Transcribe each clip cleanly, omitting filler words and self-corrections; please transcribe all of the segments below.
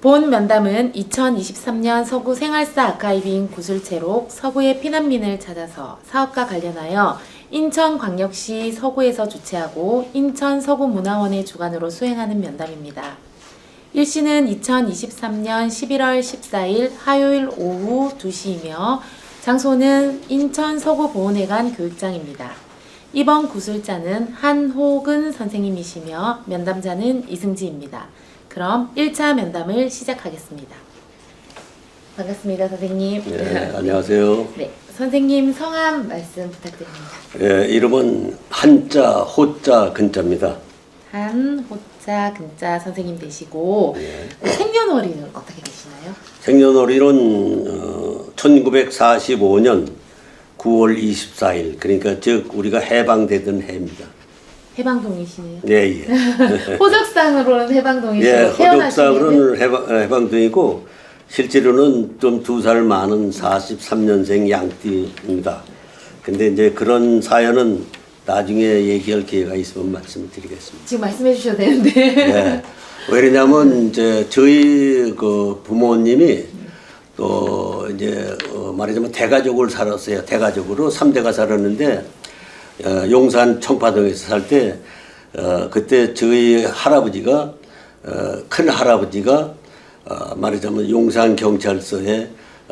본 면담은 2023년 서구 생활사 아카이빙 구술체록 서구의 피난민을 찾아서 사업과 관련하여 인천광역시 서구에서 주최하고 인천 서구문화원의 주관으로 수행하는 면담입니다. 일시는 2023년 11월 14일 화요일 오후 2시이며 장소는 인천 서구보훈회관 교육장입니다. 이번 구술자는 한호근 선생님이시며 면담자는 이승지입니다. 그럼 1차 면담을 시작하겠습니다. 반갑습니다, 선생님. 네, 안녕하세요. 네, 선생님 성함 말씀 부탁드립니다. 예, 이름은 한자, 호자, 근자입니다. 한, 호자, 근자 선생님 되시고 생년월일은 어떻게 되시나요? 생년월일은 1945년 9월 24일, 그러니까 즉 우리가 해방되던 해입니다. 해방동이시네요. 네, 예. 호적상으로는 해방동이시고 예, 태어나신 호적상으로는 해방동이고 실제로는 좀 2살 많은 43년생 양띠입니다. 근데 이제 그런 사연은 나중에 얘기할 기회가 있으면 말씀드리겠습니다. 지금 말씀해 주셔도 되는데. 네. 왜냐면 이제 저희 그 부모님이 또 이제 말하자면 대가족을 살았어요. 대가족으로 3대가 살았는데 용산 청파동에서 살 때 그때 저희 할아버지가 큰 할아버지가 말하자면 용산 경찰서에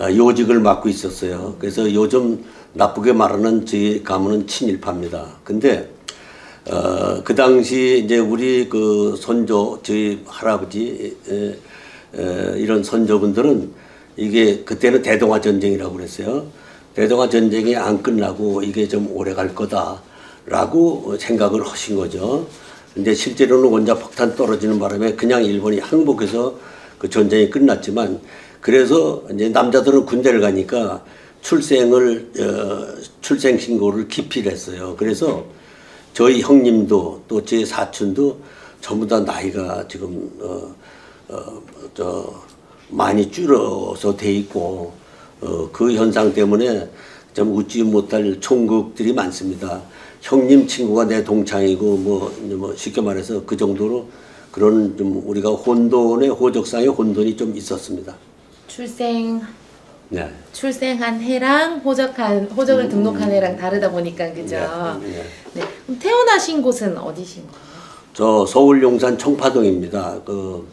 요직을 맡고 있었어요. 그래서 요즘 나쁘게 말하는 저희 가문은 친일파입니다. 근데 그 당시 이제 우리 그 선조 저희 할아버지 이런 선조분들은 이게 그때는 대동아 전쟁이라고 그랬어요. 대동아 전쟁이 안 끝나고 이게 좀 오래 갈 거다라고 생각을 하신 거죠. 근데 실제로는 원자 폭탄 떨어지는 바람에 그냥 일본이 항복해서 그 전쟁이 끝났지만 그래서 이제 남자들은 군대를 가니까 출생 신고를 기피를 했어요. 그래서 저희 형님도 또 제 사촌도 전부 다 나이가 지금 많이 줄어서 돼 있고 그 현상 때문에 좀 웃지 못할 총극들이 많습니다. 형님 친구가 내 동창이고 뭐 쉽게 말해서 그 정도로 그런 좀 우리가 호적상의 혼돈이 좀 있었습니다. 출생한 해랑 호적을 등록한 해랑 다르다 보니까 그죠? 네. 네. 그럼 태어나신 곳은 어디신 거예요? 저 서울 용산 청파동입니다. 그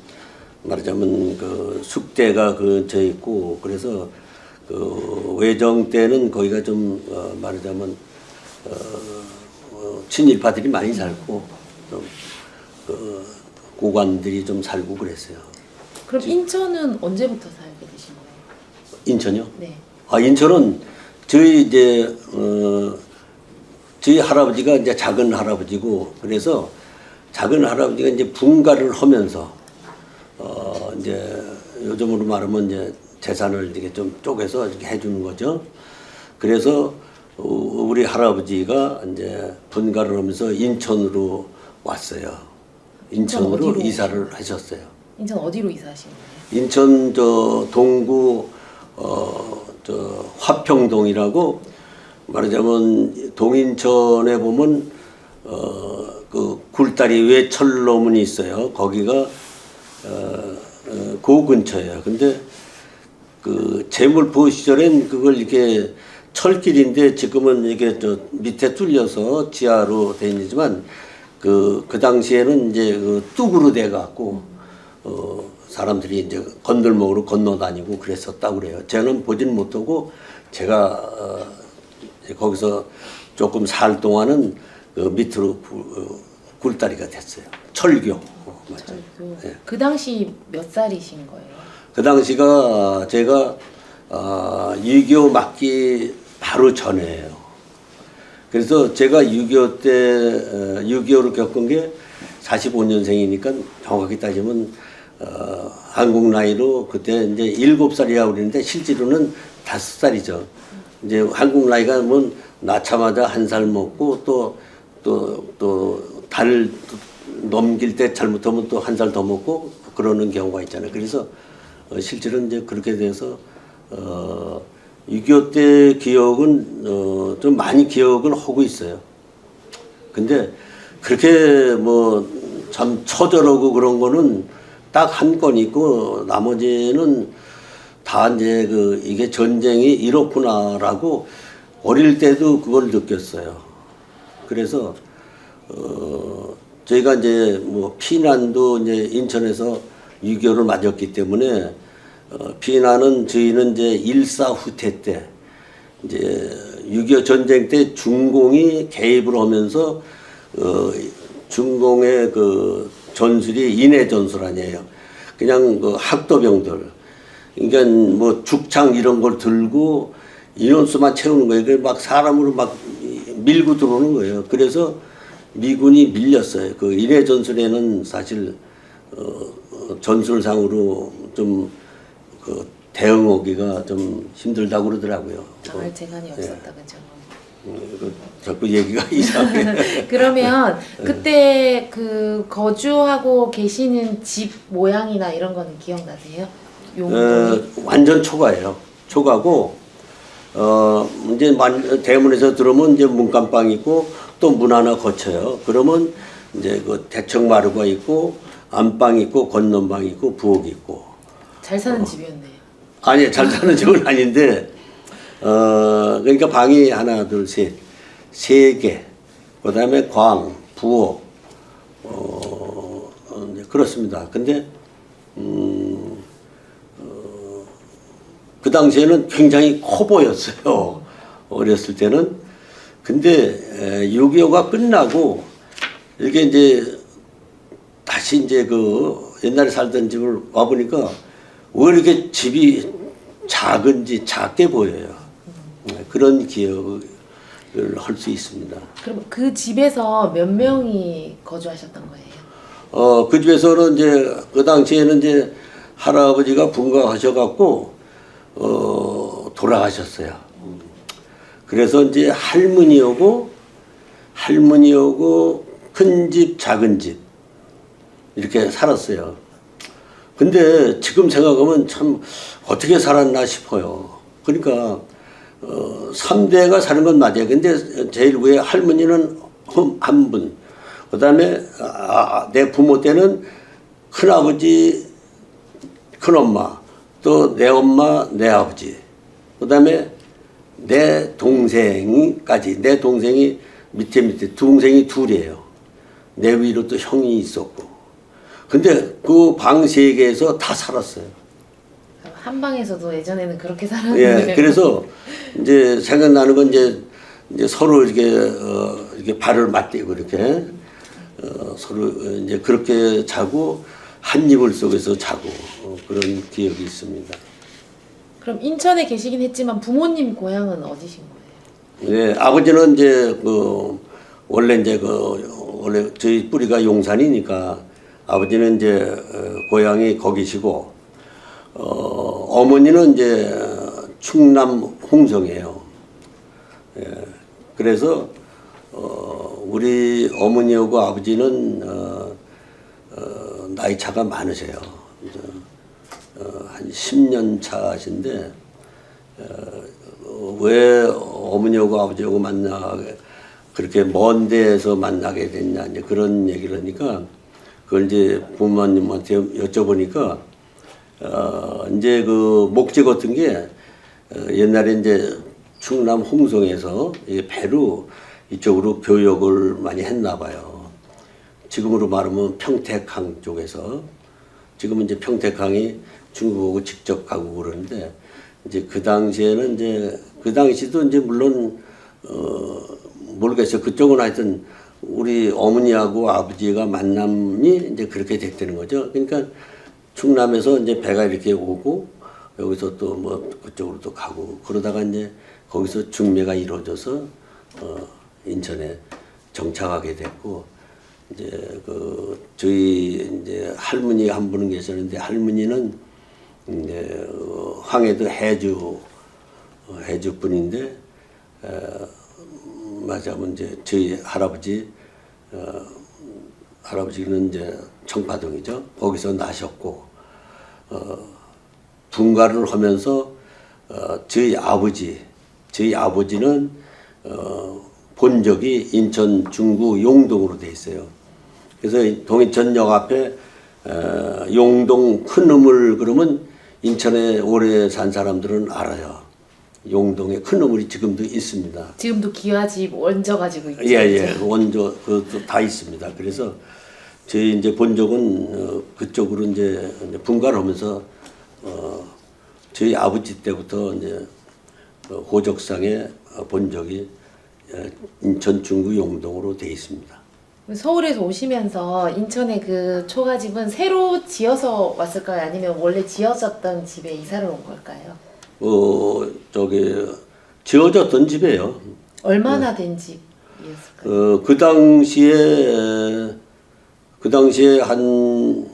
말하자면 그 숙대가 근처에 있고 그래서 그 외정 때는 거기가 좀 말하자면 친일파들이 많이 살고 좀 고관들이 좀 살고 그랬어요. 그럼 인천은 언제부터 살게 되신 거예요? 인천요? 네. 인천은 저희 이제 저희 할아버지가 이제 작은 할아버지고 그래서 작은 할아버지가 이제 분가를 하면서 이제 요즘으로 말하면 이제 재산을 이렇게 좀 쪼개서 이렇게 해주는 거죠. 그래서 우리 할아버지가 이제 분가를 하면서 인천으로 왔어요. 인천으로 이사를 하셨어요. 인천 어디로 이사하신 거예요? 인천 저 동구 저 화평동이라고 말하자면 동인천에 보면 그 굴다리 외철로문이 있어요. 거기가 그 근처예요. 근데 그 재물포 시절엔 그걸 이렇게 철길인데 지금은 이게 저 밑에 뚫려서 지하로 돼 있지만 그 당시에는 이제 그 뚝으로 돼 갖고 사람들이 이제 건들목으로 건너 다니고 그랬었다고 그래요. 저는 보진 못하고 제가 거기서 조금 살 동안은 그 밑으로 굴다리가 됐어요. 철교. 맞죠. 철교. 네. 그 당시 몇 살이신 거예요? 그 당시가 제가 6.25 맞기 바로 전에요. 그래서 제가 6.25 때 6.25를 겪은 게 45년생이니까 정확히 따지면 한국 나이로 그때 이제 7살이라고 그러는데 실제로는 5살이죠. 이제 한국 나이가 뭐 낳자마자 1살 먹고 또 달 넘길 때 잘못하면 또 1살 더 먹고 그러는 경우가 있잖아요. 그래서 실제로는 이제 그렇게 돼서 6.25 때 기억은 좀 많이 기억을 하고 있어요. 근데 그렇게 뭐 참 처절하고 그런 거는 딱 한 건 있고 나머지는 다 이제 그 이게 전쟁이 이렇구나라고 어릴 때도 그걸 느꼈어요. 그래서 저희가 이제 뭐 피난도 이제 인천에서 6.25를 맞았기 때문에 피난은 저희는 이제 일사후퇴 때 이제 6.25 전쟁 때 중공이 개입을 하면서 중공의 그 전술이 인해 전술 아니에요. 그냥 그 학도병들, 그러니까 뭐 죽창 이런 걸 들고 인원수만 채우는 거예요. 그 막 사람으로 막 밀고 들어오는 거예요. 그래서 미군이 밀렸어요. 그 인해 전술에는 사실 전술상으로 좀 그 대응하기가 좀 힘들다고 그러더라고요. 정말 재간이 없었다, 그죠? 자꾸 얘기가 이상해. 그러면 그때 그 거주하고 계시는 집 모양이나 이런 거는 기억나세요? 용동이? 완전 초가예요. 초가고 이제 대문에서 들어오면 이제 문간방 있고 또 문 하나 거쳐요. 그러면 이제 그 대청마루가 있고 안방 있고 건넌방 있고 부엌 있고. 잘 사는 집이었네요. 아니 잘 사는 집은 아닌데 그러니까 방이 하나 둘 셋 세 개. 그다음에 광 부엌 이제 그렇습니다. 근데 그 당시에는 굉장히 커 보였어요. 어렸을 때는. 근데 6.25가 끝나고 이렇게 이제 다시 이제 그 옛날에 살던 집을 와보니까 왜 이렇게 집이 작은지 작게 보여요. 그런 기억을 할 수 있습니다. 그럼 그 집에서 몇 명이 거주하셨던 거예요? 그 집에서는 이제 그 당시에는 이제 할아버지가 분가하셔갖고 돌아가셨어요. 그래서 이제 할머니하고 큰 집, 작은 집 이렇게 살았어요. 근데 지금 생각하면 참 어떻게 살았나 싶어요. 그러니까 3대가 사는 건 맞아요. 근데 제일 위에 할머니는 한 분, 그 다음에 내 부모 때는 큰아버지, 큰엄마, 또 내 엄마, 내 아버지, 그 다음에 내 동생까지, 내 동생이 밑에 동생이 둘이에요. 내 위로 또 형이 있었고. 근데 그 방 세 개에서 다 살았어요. 한 방에서도 예전에는 그렇게 살았는데. 예, 그래서 이제 생각나는 건 이제 서로 이렇게 발을 맞대고 이렇게 서로 이제 그렇게 자고 한 이불 속에서 자고 그런 기억이 있습니다. 그럼 인천에 계시긴 했지만 부모님 고향은 어디신 거예요? 예, 아버지는 이제 원래 저희 뿌리가 용산이니까 아버지는 이제 고향이 거기시고 어머니는 이제 충남 홍성이에요. 예, 그래서 우리 어머니하고 아버지는 나이 차가 많으세요. 한 10년 차신데 왜 어머니하고 아버지하고 그렇게 먼 데에서 만나게 됐냐 이제 그런 얘기를 하니까 그걸 이제 부모님한테 여쭤보니까 이제 그 목재 같은 게 옛날에 이제 충남 홍성에서 배로 이쪽으로 교역을 많이 했나 봐요. 지금으로 말하면 평택항 쪽에서 지금은 이제 평택항이 중국하고 직접 가고 그러는데 이제 그 당시에는 이제 그 당시도 이제 물론 모르겠어요. 그쪽은 하여튼 우리 어머니하고 아버지가 만남이 이제 그렇게 됐다는 거죠. 그러니까 충남에서 이제 배가 이렇게 오고 여기서 또 뭐 그쪽으로 또 가고 그러다가 이제 거기서 중매가 이루어져서 인천에 정착하게 됐고 이제 저희 이제 할머니 한 분은 계셨는데 할머니는 이제 황해도 해주 분인데 맞아면 이제 저희 할아버지는 이제 청파동이죠. 거기서 나셨고 분가를 하면서 저희 아버지는 본적이 인천 중구 용동으로 돼 있어요. 그래서 동인천역 앞에 용동 큰 우물 그러면 인천에 오래 산 사람들은 알아요. 용동에 큰 우물이 지금도 있습니다. 지금도 기와집 원저 가지고 있죠. 예, 원조 그것도 다 있습니다. 그래서 저희 이제 본적은 그쪽으로 이제 분가를 하면서 저희 아버지 때부터 이제 호적상에 본적이 인천 중구 용동으로 돼 있습니다. 서울에서 오시면서 인천의 그 초가집은 새로 지어서 왔을까요? 아니면 원래 지어졌던 집에 이사를 온 걸까요? 저기 지어졌던 집이에요. 얼마나 된 집이었을까요? 그 당시에 한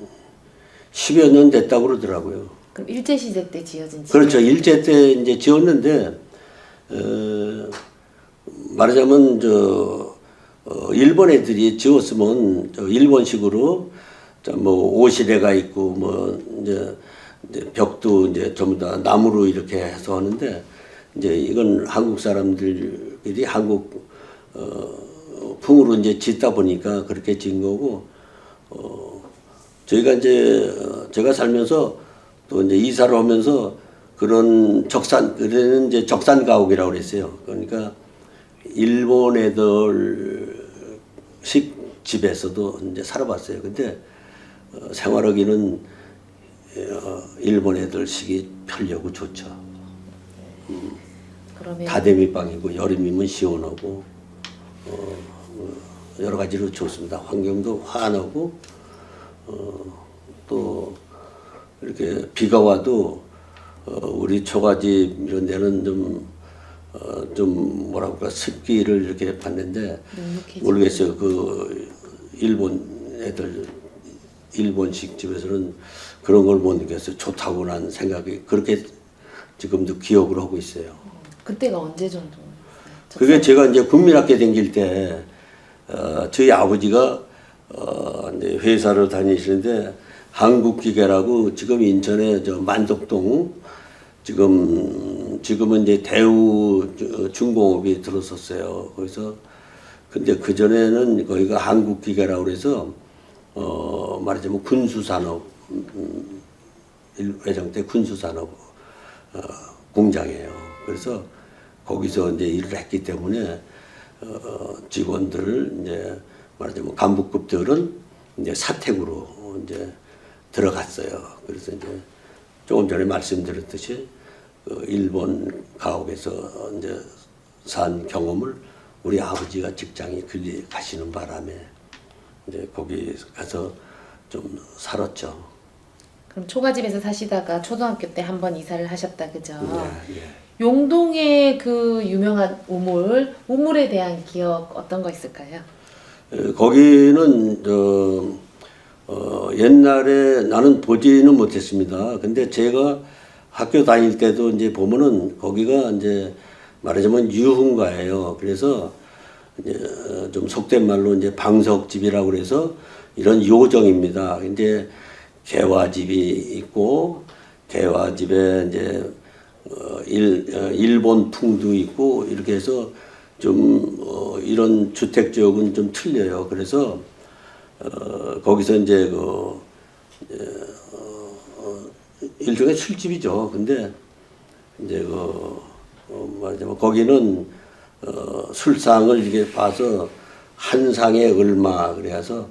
10여 년 됐다고 그러더라고요. 그럼 일제시대 때 지어진 집? 그렇죠. 일제 때 이제 지었는데, 말하자면, 일본 애들이 지었으면, 일본식으로, 뭐, 오시레가 있고, 뭐, 이제 벽도 이제 전부 다 나무로 이렇게 해서 하는데, 이제 이건 한국 사람들이 한국, 풍으로 이제 짓다 보니까 그렇게 지은 거고, 저희가 이제, 제가 살면서 또 이제 이사를 하면서 그런 그래는 이제 적산 가옥이라고 그랬어요. 그러니까 일본 애들식 집에서도 이제 살아봤어요. 근데 생활하기는 일본 애들식이 편리하고 좋죠. 그러면 다대미방이고 여름이면 시원하고 여러 가지로 좋습니다. 환경도 환하고 또 이렇게 비가 와도 우리 초가집 이런 데는 좀 뭐라고 할까 습기를 이렇게 받는데 모르겠어요. 그 일본식 집에서는 그런 걸 못 느꼈어요. 좋다고 난 생각이 그렇게 지금도 기억을 하고 있어요. 그때가 언제 정도? 그게 제가 이제 국민학교 다닐 때 저희 아버지가 이제 회사를 다니시는데 한국기계라고 지금 인천에 저 만덕동 지금은 이제 대우 중공업이 들었었어요. 거기서 근데 그 전에는 거기가 한국기계라고 그래서 말하자면 군수산업 외정대 군수산업 공장이에요. 그래서 거기서 이제 일을 했기 때문에 직원들 이제 말하자면 간부급들은 이제 사택으로 이제 들어갔어요. 그래서 이제 조금 전에 말씀드렸듯이 일본 가옥에서 이제 산 경험을 우리 아버지가 직장이 그리 가시는 바람에 이제 거기 가서 좀 살았죠. 그럼 초가집에서 사시다가 초등학교 때 한 번 이사를 하셨다, 그죠? 예. 용동의 그 유명한 우물에 대한 기억 어떤 거 있을까요? 거기는 옛날에 나는 보지는 못했습니다. 근데 제가 학교 다닐 때도 이제 보면은 거기가 이제 말하자면 유흥가예요. 그래서 이제 좀 속된 말로 이제 방석집이라고 그래서 이런 요정입니다. 이제 개화집이 있고 개화집에 이제 일본 풍도 있고 이렇게 해서 좀 이런 주택 지역은 좀 틀려요. 그래서 거기서 이제 일종의 술집이죠. 근데 이제 말하자면 거기는 술상을 이렇게 봐서 한 상에 얼마 그래서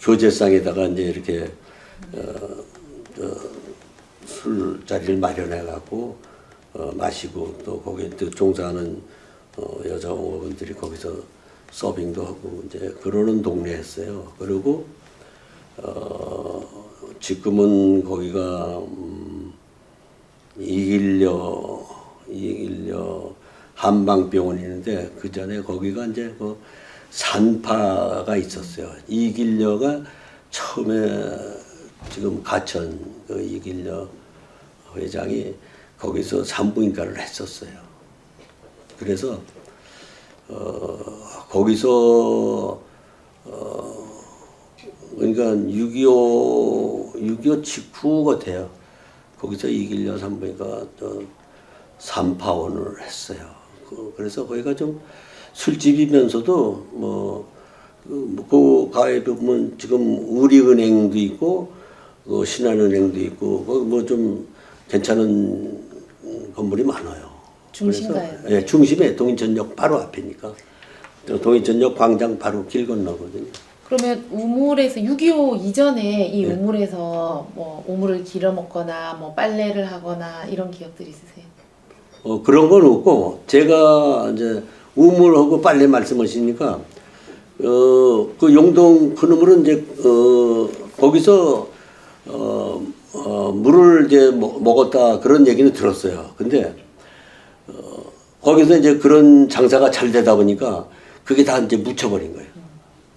교제상에다가 이제 이렇게 술자리를 마련해 갖고 마시고 또 거기에 또 종사하는 여자 어머니들이 거기서 서빙도 하고 이제 그러는 동네였어요. 그리고 지금은 거기가 이길려 한방병원이 있는데 그 전에 거기가 이제 그 산파가 있었어요. 이길려가 처음에 지금 가천 그 이길려 회장이 거기서 산부인과를 했었어요. 그래서 거기서 그러니까 6.25 직후 같아요. 거기서 이길려 산부인과 산파원을 했어요. 그래서 거기가 좀 술집이면서도 그 가에 보면 지금 우리은행도 있고 신한은행도 있고 뭐 좀 괜찮은 건물이 많아요. 중심가요? 그래서, 예, 중심에 동인천역 바로 앞이니까 동인천역 광장 바로 길 건너거든요. 그러면 우물에서 6.25 이전에 이 네. 우물에서 뭐 우물을 길어 먹거나 뭐 빨래를 하거나 이런 기억들이 있으세요? 그런 건 없고 제가 이제 우물하고 빨래 말씀하시니까 그 용동 그 우물은 이제 거기서 물을 이제 먹었다 그런 얘기는 들었어요. 근데 거기서 이제 그런 장사가 잘 되다 보니까 그게 다 이제 묻혀버린 거예요.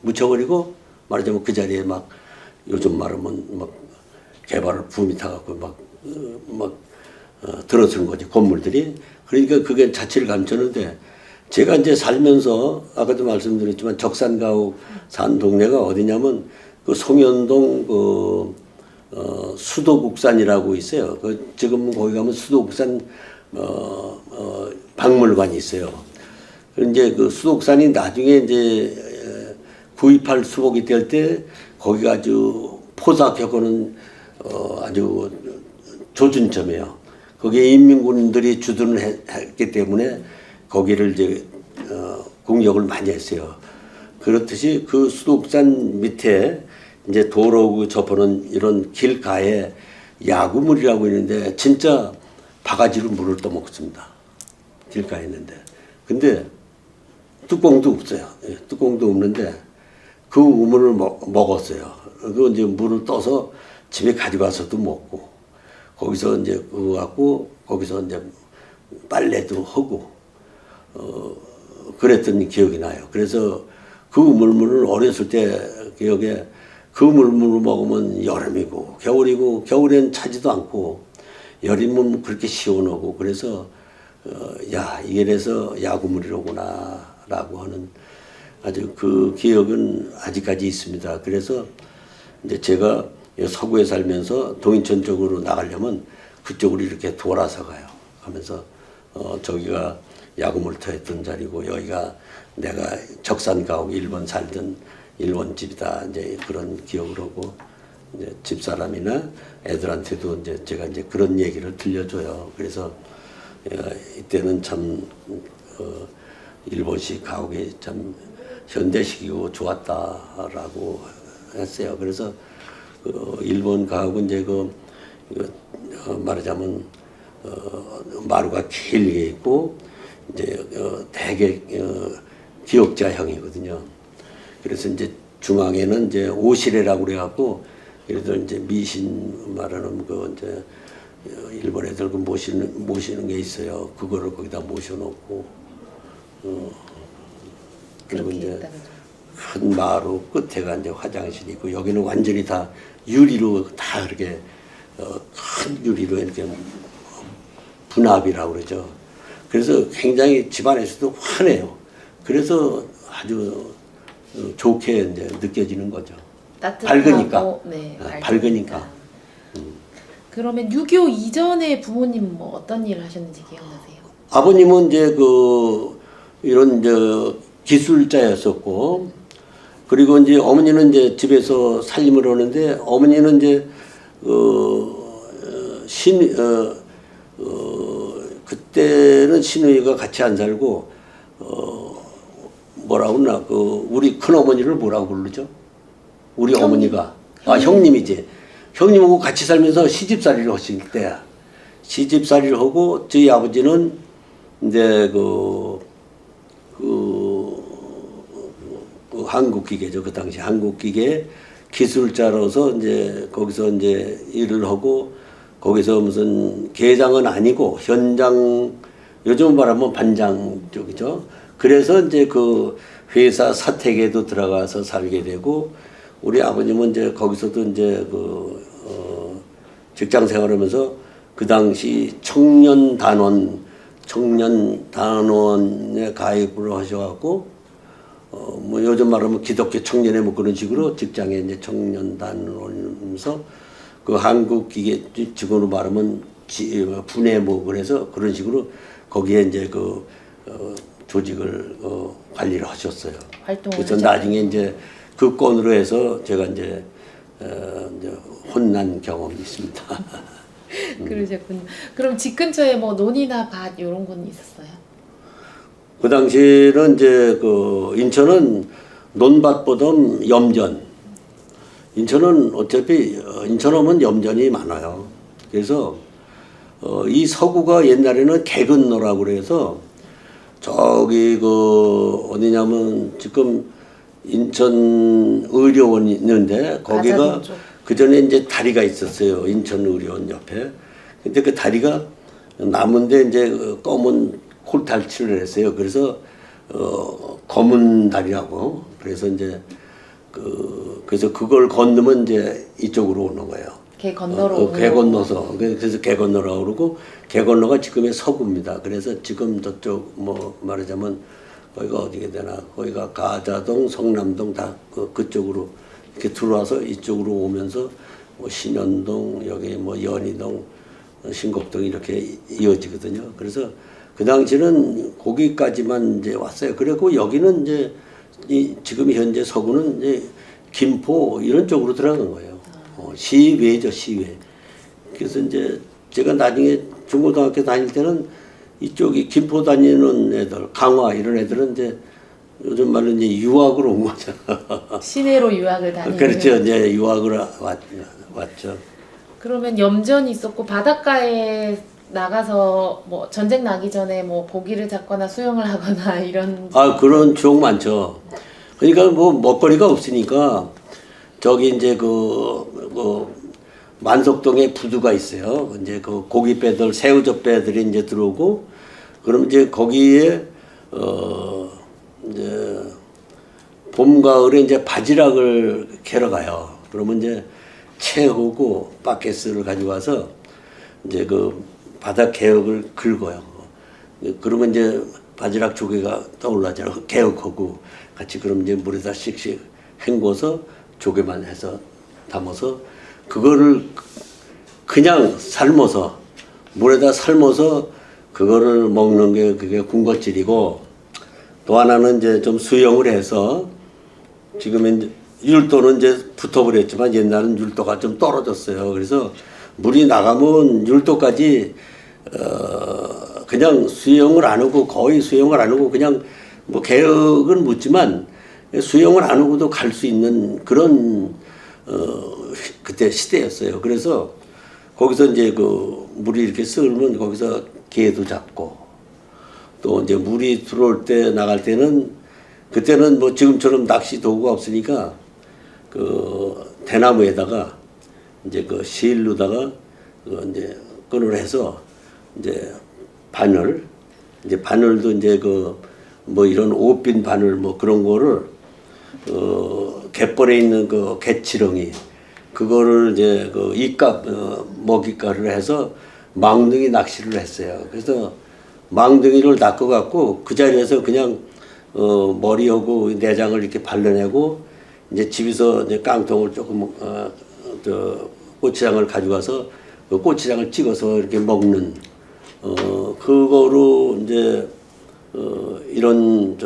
묻혀버리고 말하자면 그 자리에 막 요즘 말하면 막 개발을 붐이 타갖고 막 들어선 거지 건물들이. 그러니까 그게 자취를 감췄는데 제가 이제 살면서 아까도 말씀드렸지만 적산가옥 산 동네가 어디냐면 그 송현동 수도국산이라고 있어요. 그 지금 거기 가면 수도국산 박물관이 있어요. 이제 그 수도국산이 나중에 이제 구입할 수복이 될 때 거기가 아주 포사격하는 아주 조준점이에요. 거기에 인민군들이 주둔을 했기 때문에 거기를 이제 공격을 많이 했어요. 그렇듯이 그 수도국산 밑에 이제 도로 접하는 이런 길가에 야구물이라고 있는데 진짜 바가지로 물을 떠먹습니다. 길가에 있는데. 근데 뚜껑도 없어요. 예, 뚜껑도 없는데 그 우물을 먹었어요. 그 이제 물을 떠서 집에 가져가서도 먹고 거기서 이제 그거 갖고 거기서 이제 빨래도 하고 그랬던 기억이 나요. 그래서 그 우물물을 어렸을 때 기억에 그 물물을 먹으면 여름이고 겨울이고 겨울엔 차지도 않고 여름은 그렇게 시원하고 그래서 야 이게 그래서 야구물이로구나라고 하는 아주 그 기억은 아직까지 있습니다. 그래서 이제 제가 서구에 살면서 동인천 쪽으로 나가려면 그쪽으로 이렇게 돌아서 가요. 하면서 저기가 야구물터였던 자리고 여기가 내가 적산가옥 일본 살던 일본 집이다 이제 그런 기억을 하고 이제 집사람이나 애들한테도 이제 제가 이제 그런 얘기를 들려줘요. 그래서 이때는 참 일본식 가옥이 참 현대식이고 좋았다라고 했어요. 그래서 일본 가옥은 이제 말하자면 마루가 길게 있고 이제 대개 기역자형이거든요. 그래서 이제 중앙에는 이제 오시레라고 그래갖고 예를 들어 이제 미신 말하는 그 이제 일본 애들 그 모시는 게 있어요. 그거를 거기다 모셔놓고 그리고 이제 큰 마루 끝에가 이제 화장실이 있고 여기는 완전히 다 유리로 다 이렇게 큰 유리로 이렇게 분합이라고 그러죠. 그래서 굉장히 집안에서도 환해요. 그래서 아주 좋게 이제 느껴지는 거죠. 따뜻하고, 밝으니까. 네, 밝으니까. 그러면 6.25 이전에 부모님 뭐 어떤 일을 하셨는지 기억나세요? 아버님은 이제 이런 기술자였었고, 그리고 이제 어머니는 이제 집에서 살림을 하는데, 어머니는 이제, 그때는 시누이가 같이 안 살고, 뭐라고 그러나, 우리 큰어머니를 뭐라고 부르죠? 우리 어머니가. 형님이지. 형님하고 같이 살면서 시집살이를 하실 때, 시집살이를 하고, 저희 아버지는 이제 한국기계죠. 그 당시 한국기계 기술자로서 이제 거기서 이제 일을 하고 거기서 무슨 계장은 아니고 현장 요즘 말하면 반장 쪽이죠. 그래서 이제 그 회사 사택에도 들어가서 살게 되고 우리 아버님은 이제 거기서도 이제 직장 생활하면서 그 당시 청년단원에 가입을 하셔갖고 뭐 요즘 말하면 기독교 청년회 뭐 그런 식으로 직장에 이제 청년단원에서 그 한국기계 직원으로 말하면 분해 뭐 그래서 그런 식으로 거기에 이제 조직을 관리를 하셨어요. 활동을 그래서 하셨군요. 나중에 이제 그 건으로 해서 제가 이제 이제 혼난 경험이 있습니다. 그러셨군요. 그럼 집 근처에 뭐 논이나 밭 이런 건 있었어요? 그 당시에는 이제 그 인천은 논밭보다 염전. 인천은 어차피 인천하면 염전이 많아요. 그래서 이 서구가 옛날에는 개근로라고 그래서 저기 그 어디냐면 지금 인천 의료원이 있는데 거기가 가자동 쪽. 그 전에 이제 다리가 있었어요. 인천 의료원 옆에. 근데 그 다리가 남은데 이제 검은 콜탈칠을 했어요. 그래서 검은 다리라고. 그래서 이제 그래서 그걸 건너면 이제 이쪽으로 오는 거예요. 개 건너러 오는 개 건너서 그래서 개 건너라고 그러고 개 건너가 지금의 서구입니다. 그래서 지금 저쪽 뭐 말하자면 거기가 어디게 되나 거기가 가자동, 성남동 다 그쪽으로 이렇게 들어와서 이쪽으로 오면서 뭐 신현동 여기 뭐 연희동, 신곡동 이렇게 이어지거든요. 그래서 그 당시는 거기까지만 이제 왔어요. 그리고 여기는 이제 지금 현재 서구는 이제 김포 이런 쪽으로 들어간 거예요. 시외죠, 시외. 그래서 이제 제가 나중에 중고등학교 다닐 때는 이쪽이 김포 다니는 애들, 강화 이런 애들은 이제 요즘 말로 이제 유학으로 온 거죠. 시내로 유학을 다니는. 그렇죠. 이제 유학을 왔죠. 그러면 염전이 있었고 바닷가에 나가서 뭐 전쟁 나기 전에 뭐 고기를 잡거나 수영을 하거나 이런. 그런 추억 많죠. 그러니까 뭐 먹거리가 없으니까 저기 이제 그 만석동에 부두가 있어요. 이제 그 고깃배들, 새우젓 배들이 이제 들어오고, 그럼 이제 거기에 이제 봄 가을에 이제 바지락을 캐러 가요. 그러면 이제 채하고 바켓을 가지고 와서 이제 그 바닥 개혁을 긁어요. 그러면 이제 바지락 조개가 떠올라잖아요. 개혁하고 같이 그럼 이제 물에다 씩씩 헹궈서 조개만 해서 담아서 그거를 그냥 삶아서 물에다 삶아서 그거를 먹는 게 그게 군것질이고, 또 하나는 이제 좀 수영을 해서 지금은 이제 율도는 이제 붙어버렸지만 옛날은 율도가 좀 떨어졌어요. 그래서 물이 나가면 율도까지 그냥 수영을 안 하고 거의 수영을 안 하고 그냥 뭐 개혁은 묻지만 수영을 안 하고도 갈 수 있는 그런 그때 시대였어요. 그래서 거기서 이제 그 물이 이렇게 끓으면 거기서 개도 잡고, 또 이제 물이 들어올 때 나갈 때는 그때는 뭐 지금처럼 낚시 도구가 없으니까 그 대나무에다가 이제 그 실로다가 그 이제 끈을 해서 이제 바늘도 이제 그 뭐 이런 옷빈 바늘 뭐 그런 거를 갯벌에 있는 그 갯지렁이 그거를 이제 그 입값 먹이가를 해서 망둥이 낚시를 했어요. 그래서 망둥이를 낚아갖고 그 자리에서 그냥 머리하고 내장을 이렇게 발라내고 이제 집에서 이제 깡통을 조금 고추장을 가져가서 그 고추장을 찍어서 이렇게 먹는 그거로 이제 이런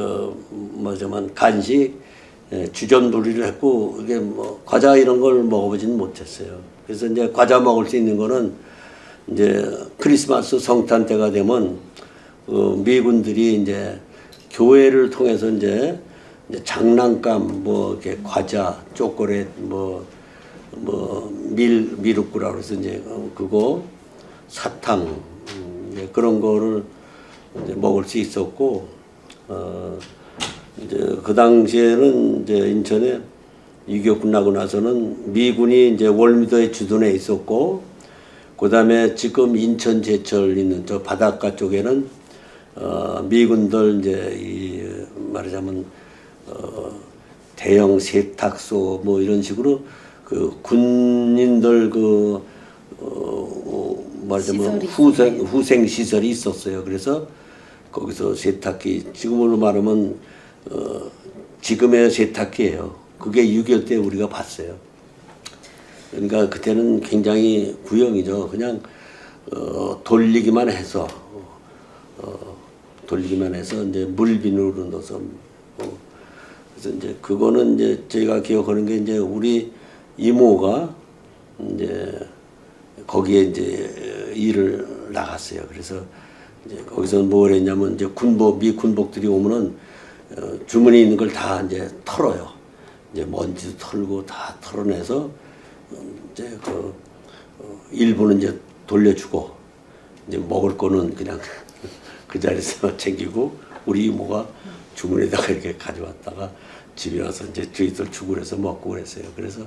뭐냐면 간식 주전부리를 했고, 이게 뭐 과자 이런 걸 먹어보지는 못했어요. 그래서 이제 과자 먹을 수 있는 거는 이제 크리스마스 성탄 때가 되면 미군들이 이제 교회를 통해서 이제 장난감 뭐 이렇게 과자, 초콜릿 미륵구라고 해서 이제 그거 사탕 그런 거를 이제 먹을 수 있었고, 이제 그 당시에는 이제 인천에 6.25 끝나고 나서는 미군이 이제 월미도에 주둔해 있었고, 그 다음에 지금 인천 제철 있는 저 바닷가 쪽에는 미군들 이제 이 말하자면 대형 세탁소 뭐 이런 식으로 그 군인들 그 말하자면 후생 시설이 있었어요. 그래서 거기서 세탁기, 지금으로 말하면 지금의 세탁기예요. 그게 6.25 때 우리가 봤어요. 그러니까 그때는 굉장히 구형이죠. 그냥 돌리기만 해서 이제 물비누로 넣어서 그래서 이제 그거는 이제 저희가 기억하는 게 이제 우리 이모가 이제 거기에 이제 일을 나갔어요. 그래서 이제 거기서 뭘 했냐면 이제 미 군복들이 오면은 주머니 있는 걸 다 이제 털어요. 이제 먼지도 털고 다 털어내서 이제 일부는 이제 돌려주고 이제 먹을 거는 그냥 그 자리에서 챙기고 우리 이모가 주머니에다가 이렇게 가져왔다가 집에 와서 이제 저희들 주고 그래서 먹고 그랬어요. 그래서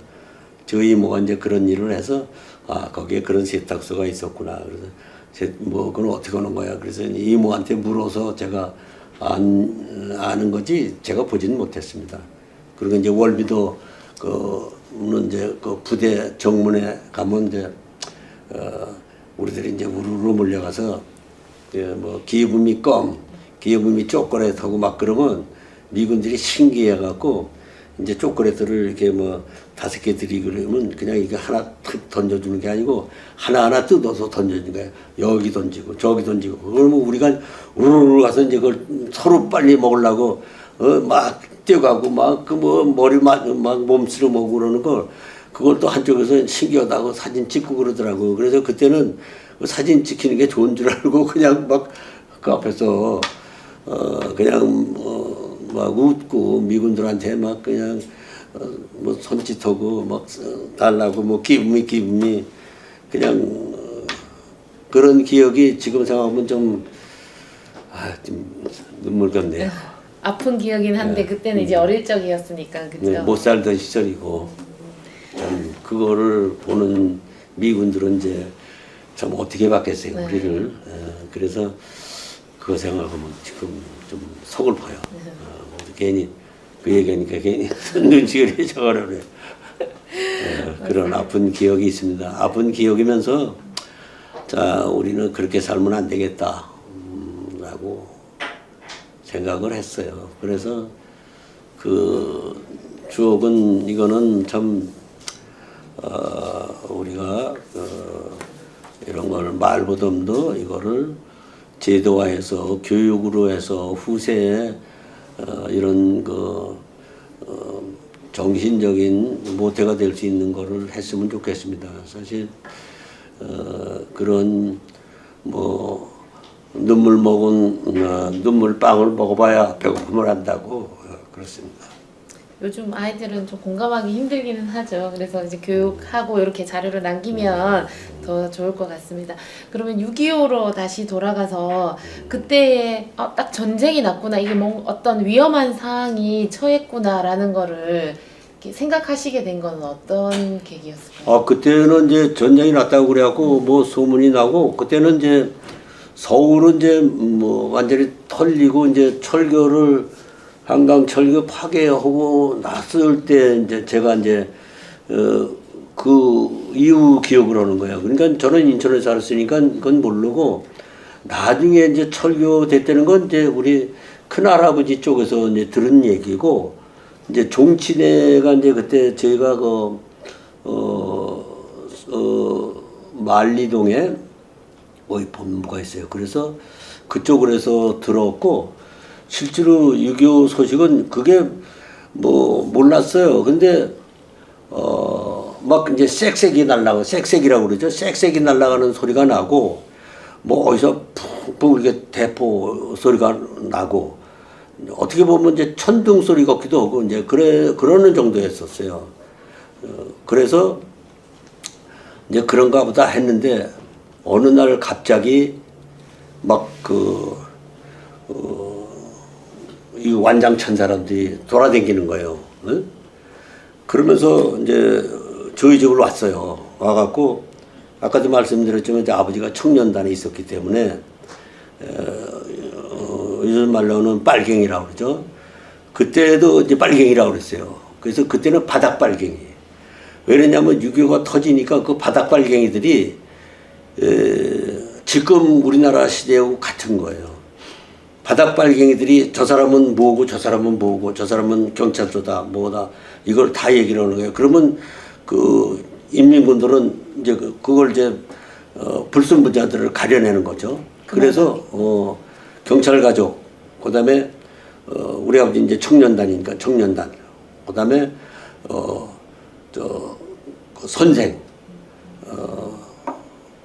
저희 이모가 이제 그런 일을 해서 아 거기에 그런 세탁소가 있었구나. 그래서 뭐 그건 어떻게 하는 거야. 그래서 이모한테 물어서 제가 아는 거지 제가 보지는 못했습니다. 그리고 이제 월비도 이제 그 부대 정문에 가면 이제 우리들이 이제 우르르 몰려가서 뭐 기부미 껌, 기부미 초콜릿 하고 막 그러면 미군들이 신기해갖고 이제 초콜릿들을 이렇게 뭐 5개 드리고 그러면 그냥 이게 하나 탁 던져주는 게 아니고 하나하나 뜯어서 던져주는 거예요. 여기 던지고 저기 던지고 그러면 우리가 우르르 가서 이제 그걸 서로 빨리 먹으려고 막 뛰어가고 막 그 뭐 머리 막 몸쓰러 먹고 그러는 걸 그걸 또 한쪽에서 신기하다고 사진 찍고 그러더라고. 그래서 그때는 사진 찍히는 게 좋은 줄 알고 그냥 막 그 앞에서 그냥 막 웃고 미군들한테 막 그냥 뭐 손짓하고 막 달라고 뭐 기분이 그냥 그런 기억이 지금 생각하면 좀 눈물겹네요. 아픈 기억이긴 한데 그때는 이제 어릴 적이었으니까 그죠? 못 살던 시절이고 그거를 보는 미군들은 이제 참 어떻게 받겠어요 우리를. 그래서 그거 생각하면 지금 좀 속을 봐요. 괜히 그 얘기하니까 괜히 눈치가 저거라 그래. 그런 아픈 기억이 있습니다. 아픈 기억이면서 자 우리는 그렇게 살면 안 되겠다 라고 생각을 했어요. 그래서 그 추억은 이거는 참 우리가 이런 걸 말보담도 이거를 제도화해서 교육으로 해서 후세에 이런 정신적인 모태가 될 수 있는 거를 했으면 좋겠습니다. 사실 그런 뭐 눈물빵을 먹어봐야 배고픔을 안다고 그렇습니다. 요즘 아이들은 좀 공감하기 힘들기는 하죠. 그래서 이제 교육하고 이렇게 자료를 남기면 더 좋을 것 같습니다. 그러면 6.25로 다시 돌아가서 그때에 딱 전쟁이 났구나, 이게 뭐 어떤 위험한 상황이 처했구나라는 거를 이렇게 생각하시게 된 건 어떤 계기였을까요? 그때는 이제 전쟁이 났다고 그래갖고 뭐 소문이 나고 그때는 이제 서울은 이제 뭐 완전히 털리고 이제 철교를 한강 철교 파괴하고 났을 때 이제 제가 이제 그 이후 기억을 하는 거예요. 그러니까 저는 인천에 살았으니까 그건 모르고 나중에 이제 철교 됐다는 건 이제 우리 큰할아버지 쪽에서 이제 들은 얘기고 이제 종친회가 이제 그때 저희가 만리동에 본부가 있어요. 그래서 그쪽으로 해서 들었고 실제로 6.25 소식은 그게 뭐 몰랐어요. 근데 막 이제 쌕쌕이라고 그러죠. 쌕쌕이 날아가는 소리가 나고 뭐 어디서 푹푹 이렇게 대포 소리가 나고 어떻게 보면 이제 천둥 소리 같기도 하고 이제 그러는 정도였었어요. 그래서 이제 그런가 보다 했는데 어느 날 갑자기 막 이 완장찬 사람들이 돌아다니는 거예요. 응? 그러면서 이제 저희 집으로 왔어요. 와갖고 아까도 말씀드렸지만 이제 아버지가 청년단에 있었기 때문에 요즘 말로는 빨갱이라고 그러죠. 그때도 이제 빨갱이라고 그랬어요. 그래서 그때는 바닥빨갱이. 왜냐면 6.25가 터지니까 그 바닥빨갱이들이 지금 우리나라 시대하고 같은 거예요. 바닥빨갱이들이 저 사람은 뭐고 저 사람은 뭐고 저 사람은 경찰서다 뭐다 이걸 다 얘기를 하는 거예요. 그러면 그 인민군들은 이제 그걸 이제 불순분자들을 가려내는 거죠. 그래서 경찰 가족 그다음에 우리 아버지 이제 청년단이니까 청년단 그다음에 그 선생.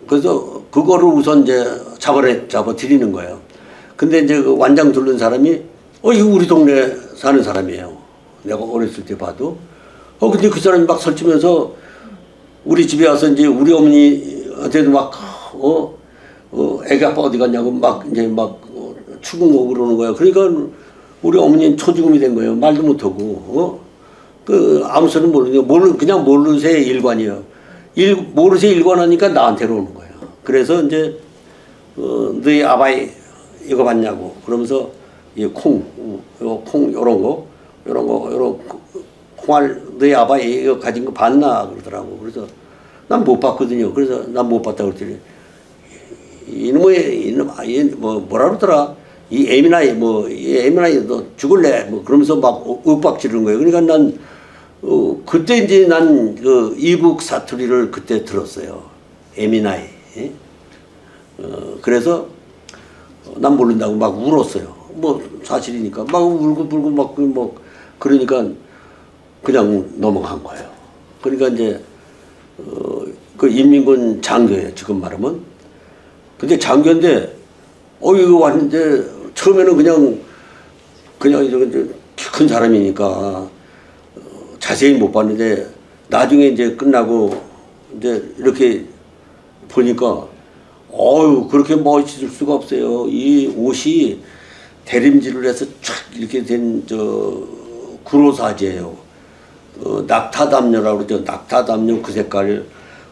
그래서 그거를 우선 이제 잡아 드리는 거예요. 근데 이제 그 완장 두른 사람이 이거 우리 동네 사는 사람이에요. 내가 어렸을 때 봐도. 근데 그 사람이 막 설치면서 우리 집에 와서 이제 우리 어머니한테도 막 애기 아빠 어디 갔냐고 막 이제 막 추궁하고 그러는 거예요. 그러니까 우리 어머니는 초지금이 된 거예요. 말도 못하고 그 아무 소리 모르는 그냥 모르쇠 일관이에요. 모르쇠 일관하니까 나한테로 오는 거예요. 그래서 이제 너희 아바이 이거 봤냐고 그러면서 이 콩 요런 콩알 너희 아바이 이거 가진 거 봤나 그러더라고. 그래서 난 못 봤거든요. 그래서 난 못 봤다고 그랬더니 이놈 뭐라 그러더라. 이 에미나이 너 죽을래 뭐 그러면서 막 윽박지르는 거예요. 그러니까 난 그때 이제 난 그 이북 사투리를 그때 들었어요. 에미나이. 그래서 난 모른다고 막 울었어요. 뭐 사실이니까 막 울고 막 그러니까 그냥 넘어간 거예요. 그러니까 이제 그 인민군 장교예요. 지금 말하면. 근데 장교인데 이거 왔는데 처음에는 그냥 이제 큰 사람이니까 자세히 못 봤는데 나중에 이제 끝나고 이제 이렇게 보니까 그렇게 멋있을 수가 없어요. 이 옷이 대림질을 해서 촥 이렇게 된 구로사제예요. 낙타담요라고 그러죠. 낙타담요 그 색깔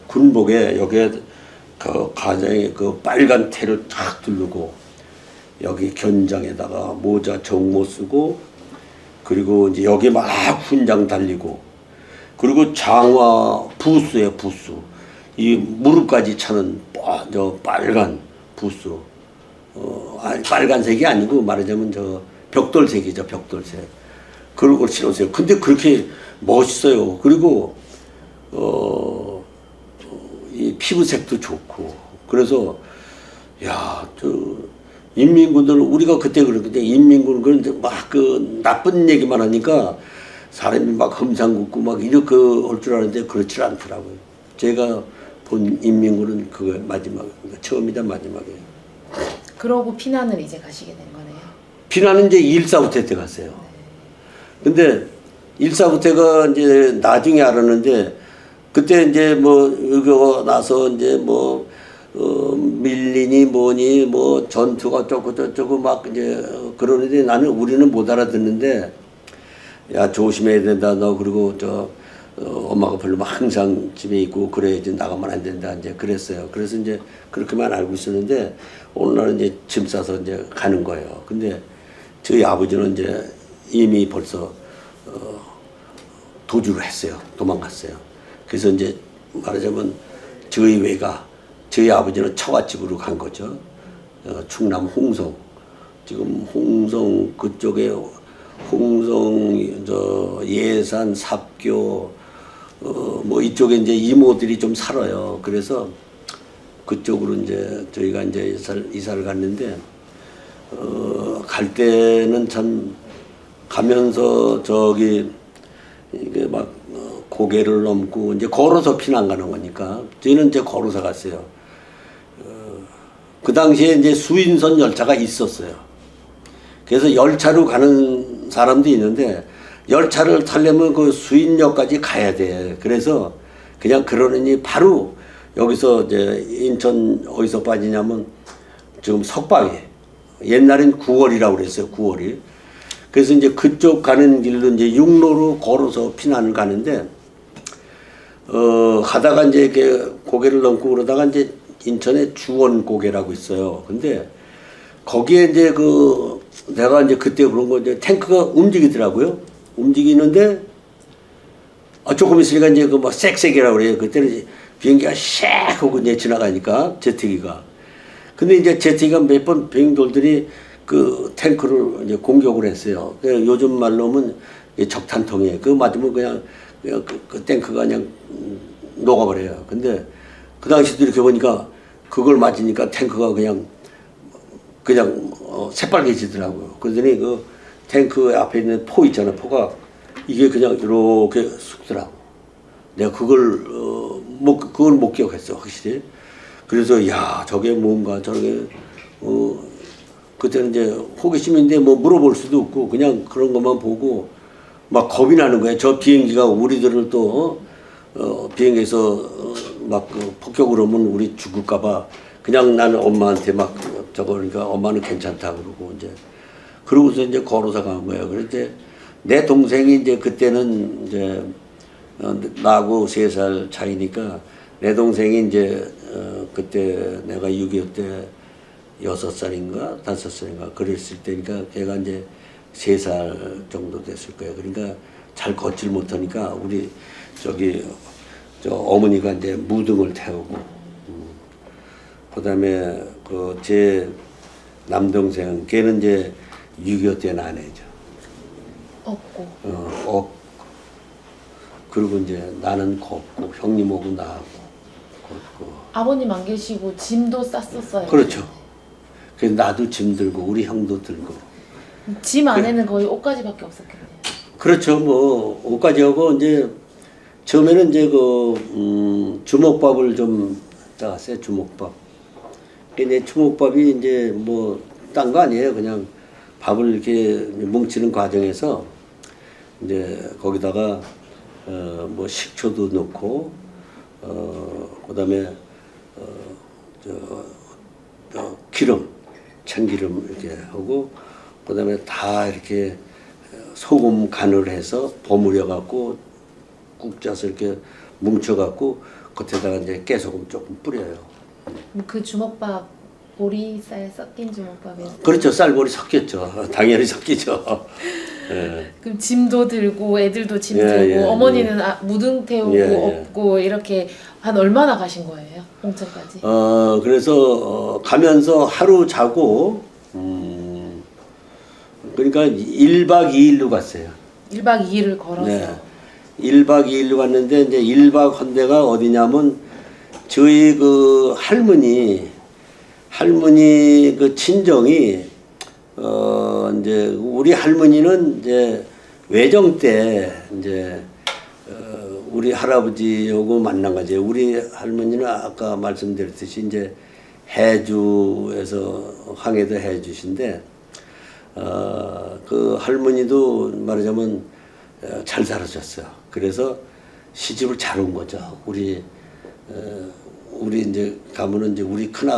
군복에 여기에 그 가장에 그 빨간 테를 탁 두르고 여기 견장에다가 모자 정모 쓰고 그리고 이제 여기 막 훈장 달리고 그리고 장화 부스예요. 부스. 이 무릎까지 차는 저 빨간 부스. 빨간색이 아니고 말하자면 저 벽돌색이죠. 벽돌색. 그런 걸 신었어요. 근데 그렇게 멋있어요. 그리고 이 피부색도 좋고 그래서 인민군들 우리가 그때 그랬는데 인민군 그런데 막 그 나쁜 얘기만 하니까 사람이 막 흠상궂고 막 이렇게 올 줄 알았는데 그렇지 않더라고요. 제가 본 인민군은 그거 처음이자 마지막이에요. 그러고 피난을 이제 가시게 된 거네요. 피난은 이제 1사후퇴 때 갔어요. 근데 1사후퇴가 이제 나중에 알았는데 그때 이제 여기 나서 이제 밀리니 뭐니 전투가 어쩌고 막 이제 그러는데 우리는 못 알아듣는데 야 조심해야 된다 너 그리고 엄마가 별로 항상 집에 있고 그래야지 나가면 안 된다 이제 그랬어요. 그래서 이제 그렇게만 알고 있었는데 오늘날 이제 짐 싸서 이제 가는 거예요. 근데 저희 아버지는 이제 이미 벌써 도주를 했어요. 도망갔어요. 그래서 이제 말하자면 저희 아버지는 처갓집으로 간 거죠. 충남 홍성. 지금 홍성 그쪽에 홍성 예산 삽교 이쪽에 이제 이모들이 좀 살아요. 그래서 그쪽으로 이제 저희가 이제 이사를 갔는데 갈 때는 참 가면서 이게 막 고개를 넘고 이제 걸어서 피난 가는 거니까 저희는 이제 걸어서 갔어요. 그 당시에 이제 수인선 열차가 있었어요. 그래서 열차로 가는 사람도 있는데 열차를 타려면 그 수인역까지 가야 돼. 그래서 그냥 그러느니 바로 여기서 이제 인천 어디서 빠지냐면 지금 석방이 옛날엔 9월이라고 그랬어요. 9월이. 그래서 이제 그쪽 가는 길로 이제 육로로 걸어서 피난을 가는데 가다가 이제 이렇게 고개를 넘고 그러다가 이제 인천에 주원고개라고 있어요. 근데 거기에 이제 내가 이제 그때 그런 거 이제 탱크가 움직이더라고요. 움직이는데 조금 있으니까 이제 막 쌕쌕이라고 그래요. 그때는 비행기가 샥 하고 이제 지나가니까 제트기가. 근데 이제 제트기가 몇 번 비행 돌더니 그 탱크를 이제 공격을 했어요. 요즘 말로 하면 적탄통에 그거 맞으면 그냥 그 탱크가 그냥 녹아버려요. 근데 그 당시도 이렇게 보니까 그걸 맞으니까 탱크가 그냥 새빨개지더라고요. 그러더니 그 탱크 앞에 있는 포 있잖아요. 포가 이게 그냥 이렇게 숙더라고. 내가 그걸 그걸 못 기억했어 확실히. 그래서 야 저게 뭔가 저게 그때는 이제 호기심인데 뭐 물어볼 수도 없고 그냥 그런 것만 보고 막 겁이 나는 거야. 저 비행기가 우리들을 또 비행기에서 막그 폭격을 오면 우리 죽을까봐 그냥 나는 엄마한테 막 저거 그러니까 엄마는 괜찮다 그러고 이제 그러고서 이제 걸어서 간 거예요. 그런데 내 동생이 이제 그때는 이제 나하고 3살 차이니까 내 동생이 이제 그때 내가 6.25 때 6살인가 5살인가 그랬을 때니까 걔가 이제 3살 정도 됐을 거예요. 그러니까 잘 걷질 못하니까 우리 저기 저 어머니가 이제 무등을 태우고 그다음에 그 제 남동생 걔는 이제 6.25 때는 아내죠. 없고. 그리고 이제 나는 걷고 형님하고 나하고 걷고. 아버님 안 계시고 짐도 쌌었어요. 그렇죠. 그래서 나도 짐 들고 우리 형도 들고. 짐 안에는 거의 옷가지밖에 없었겠네요. 그렇죠. 뭐 옷까지 하고 이제 처음에는 이제 그 주먹밥을 좀 따갔어요. 주먹밥. 근데 주먹밥이 이제 뭐 딴 거 아니에요. 그냥 밥을 이렇게 뭉치는 과정에서 이제 거기다가 뭐 식초도 넣고 그다음에 기름 참기름 이렇게 하고 그다음에 다 이렇게 소금 간을 해서 버무려 갖고 국 짜서 이렇게 뭉쳐 갖고 겉에다가 이제 깨소금 조금 뿌려요. 그 주먹밥 보리쌀 섞인 주먹밥이었어요. 그렇죠. 쌀보리 섞였죠. 당연히 섞이죠. 예. 그럼 짐도 들고 애들도 짐 예, 들고 예, 어머니는 무등 태우고 예, 예. 업고 이렇게 한 얼마나 가신 거예요? 홍천까지? 그래서 가면서 하루 자고 그러니까 1박 2일로 갔어요. 1박 2일을 걸어서. 네. 1박 2일로 갔는데 이제 1박 한 데가 어디냐면 저희 그 할머니 그 친정이 이제 우리 할머니는 이제 외정 때 이제 우리 할아버지하고 만난 거지. 우리 할머니는 아까 말씀드렸듯이 이제 해주에서 황해도 해주신데 그 할머니도 말하자면 잘 살아셨어요. 그래서 시집을 잘 온 거죠. 우리 이제 가면은 이제 우리 큰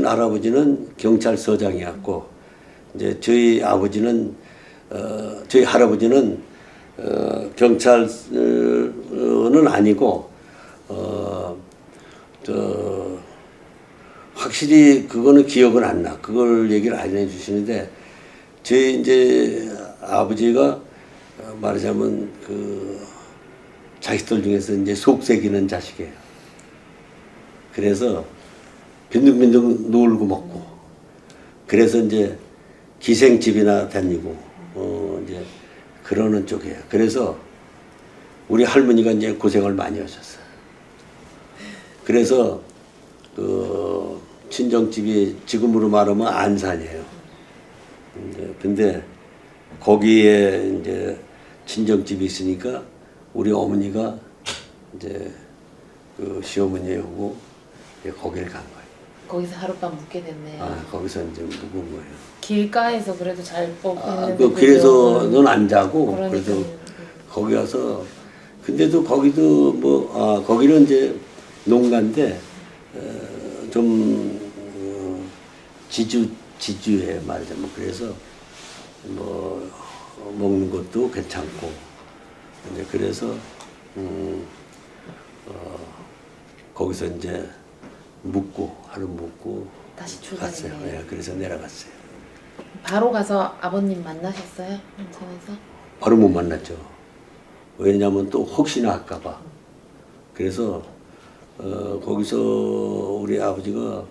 할아버지는 경찰서장이었고 이제 저희 아버지는 저희 할아버지는 경찰은 아니고 확실히 그거는 기억은 안 나. 그걸 얘기를 안 해주시는데 저희 이제 아버지가 말하자면 그 자식들 중에서 이제 속색이는 자식이에요. 그래서 빈둥빈둥 놀고 먹고 그래서 이제 기생집이나 다니고 이제 그러는 쪽이에요. 그래서 우리 할머니가 이제 고생을 많이 하셨어요. 그래서 그 친정집이 지금으로 말하면 안산이에요. 근데 거기에 이제 친정집이 있으니까 우리 어머니가 이제 그 시어머니하고 이제 거기를 간 거예요. 거기서 하룻밤 묵게 됐네요. 거기서 이제 묵은 거예요. 길가에서 그래도 잘 뽑혔는데 그 길에서는 안 자고 그러니까요. 그래도 거기 가서 근데도 거기도 뭐 거기는 이제 농가인데 좀 지주해 말하자면 그래서 뭐 먹는 것도 괜찮고 이제 그래서 거기서 이제 묵고 하루 묵고 다시 갔어요. 출발했네요. 예, 그래서 내려갔어요. 바로 가서 아버님 만나셨어요? 홍천에서? 바로 못 만났죠. 왜냐면 또 혹시나 할까봐. 그래서 거기서 우리 아버지가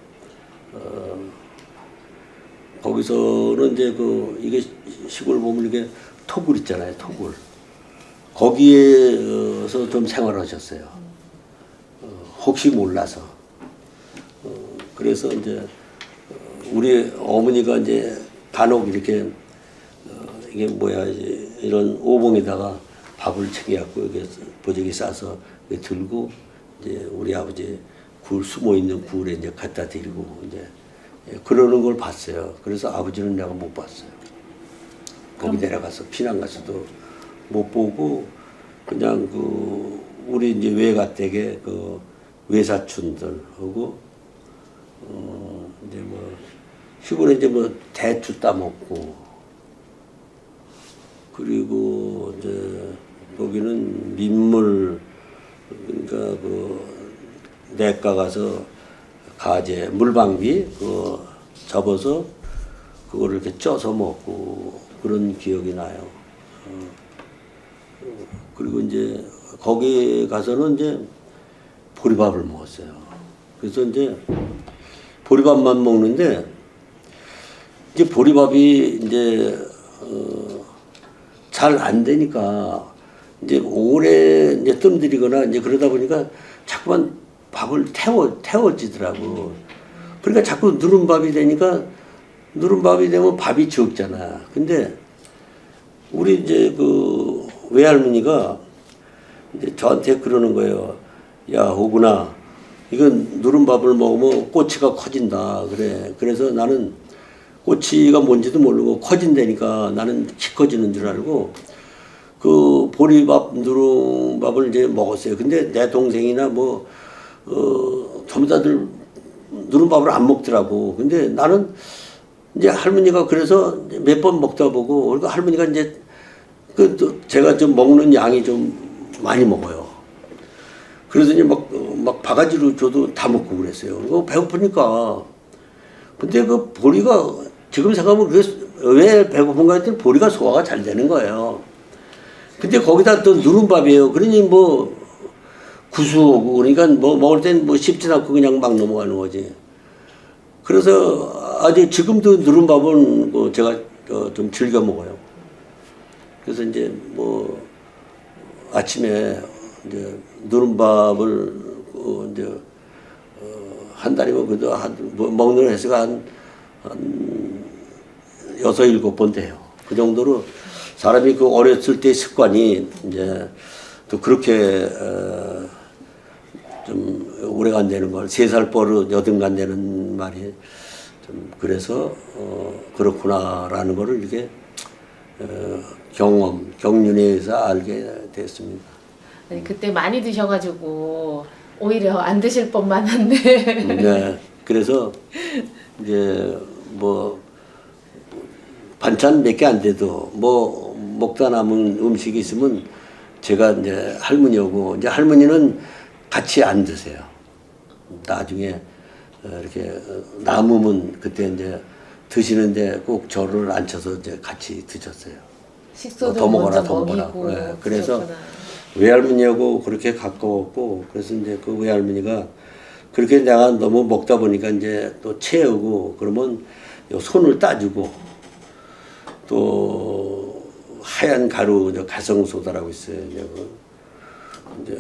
거기서는 이제 이게 시골 보면 이게 토굴 있잖아요. 토굴. 거기에서 좀 생활하셨어요. 혹시 몰라서. 그래서 이제 우리 어머니가 이제 간혹 이렇게 이게 뭐야 이제 이런 오봉에다가 밥을 챙겨갖고 이렇게 보조기 싸서 이렇게 들고 이제 우리 아버지 굴 숨어 있는 굴에 이제 갖다 드리고 이제 그러는 걸 봤어요. 그래서 아버지는 내가 못 봤어요. 거기 내려가서 피난 가서도 못 보고 그냥 그 우리 이제 외가댁에 그 외사촌들하고 이제 뭐 시골에 이제 뭐 대추 따먹고 그리고 이제 거기는 민물 그러니까 그 냇가 가서 가재 물방귀 그거 잡아서 그거를 이렇게 쪄서 먹고 그런 기억이 나요. 그리고 이제 거기 가서는 이제 보리밥을 먹었어요. 그래서 이제 보리밥만 먹는데 이제 보리밥이 이제 잘 안 되니까 이제 오래 이제 뜸들이거나 이제 그러다 보니까 자꾸만 밥을 태워지더라고. 그러니까 자꾸 누른밥이 되니까 누른밥이 되면 밥이 적잖아. 근데 우리 이제 그 외할머니가 이제 저한테 그러는 거예요. 야, 호구나, 이건 누른밥을 먹으면 꼬치가 커진다. 그래. 그래서 나는 꼬치가 뭔지도 모르고 커진다니까 나는 키 커지는 줄 알고 그 보리밥 누른밥을 이제 먹었어요. 근데 내 동생이나 뭐 전부 다들 누른밥을 안 먹더라고. 근데 나는 이제 할머니가 그래서 몇 번 먹다 보고 그러니까 할머니가 이제 그 또 제가 좀 먹는 양이 좀 많이 먹어요. 그래서 이제 막 바가지로 줘도 다 먹고 그랬어요. 그거 배고프니까. 근데 그 보리가 지금 생각하면 그게 왜 배고픈가 했더니 보리가 소화가 잘 되는 거예요. 근데 거기다 또 누른밥이에요. 그러니 뭐 구수하고 그러니까 뭐 먹을 땐 뭐 씹진 않고 그냥 막 넘어가는 거지. 그래서 아주 지금도 누른밥은 뭐 제가 좀 즐겨 먹어요. 그래서 이제 뭐 아침에 이제 누른밥을 이제 한 달이면 그래도 뭐 먹는 횟수가 한 6, 7번 돼요. 그 정도로 사람이 그 어렸을 때 습관이 이제 또 그렇게 좀 오래 간다는 걸 3살 버릇 8간다는 말이 좀 그래서 그렇구나라는 거를 이렇게 경륜에 의해서 알게 됐습니다. 아니, 그때 많이 드셔가지고 오히려 안 드실 법만 한데. 네, 그래서 이제 뭐 반찬 몇 개 안 돼도 뭐 먹다 남은 음식이 있으면 제가 이제 할머니하고 이제 할머니는 같이 안 드세요. 나중에 이렇게 남으면 그때 이제 드시는데 꼭 저를 앉혀서 이제 같이 드셨어요. 식소도 더 먹어라, 먼저 더 먹어라. 먹이고. 네, 그래서 그렇구나. 외할머니하고 그렇게 가까웠고 그래서 이제 그 외할머니가 그렇게 내가 너무 먹다 보니까 이제 또 채우고 그러면 요 손을 따주고 또 하얀 가루 가성소다라고 있어요. 이제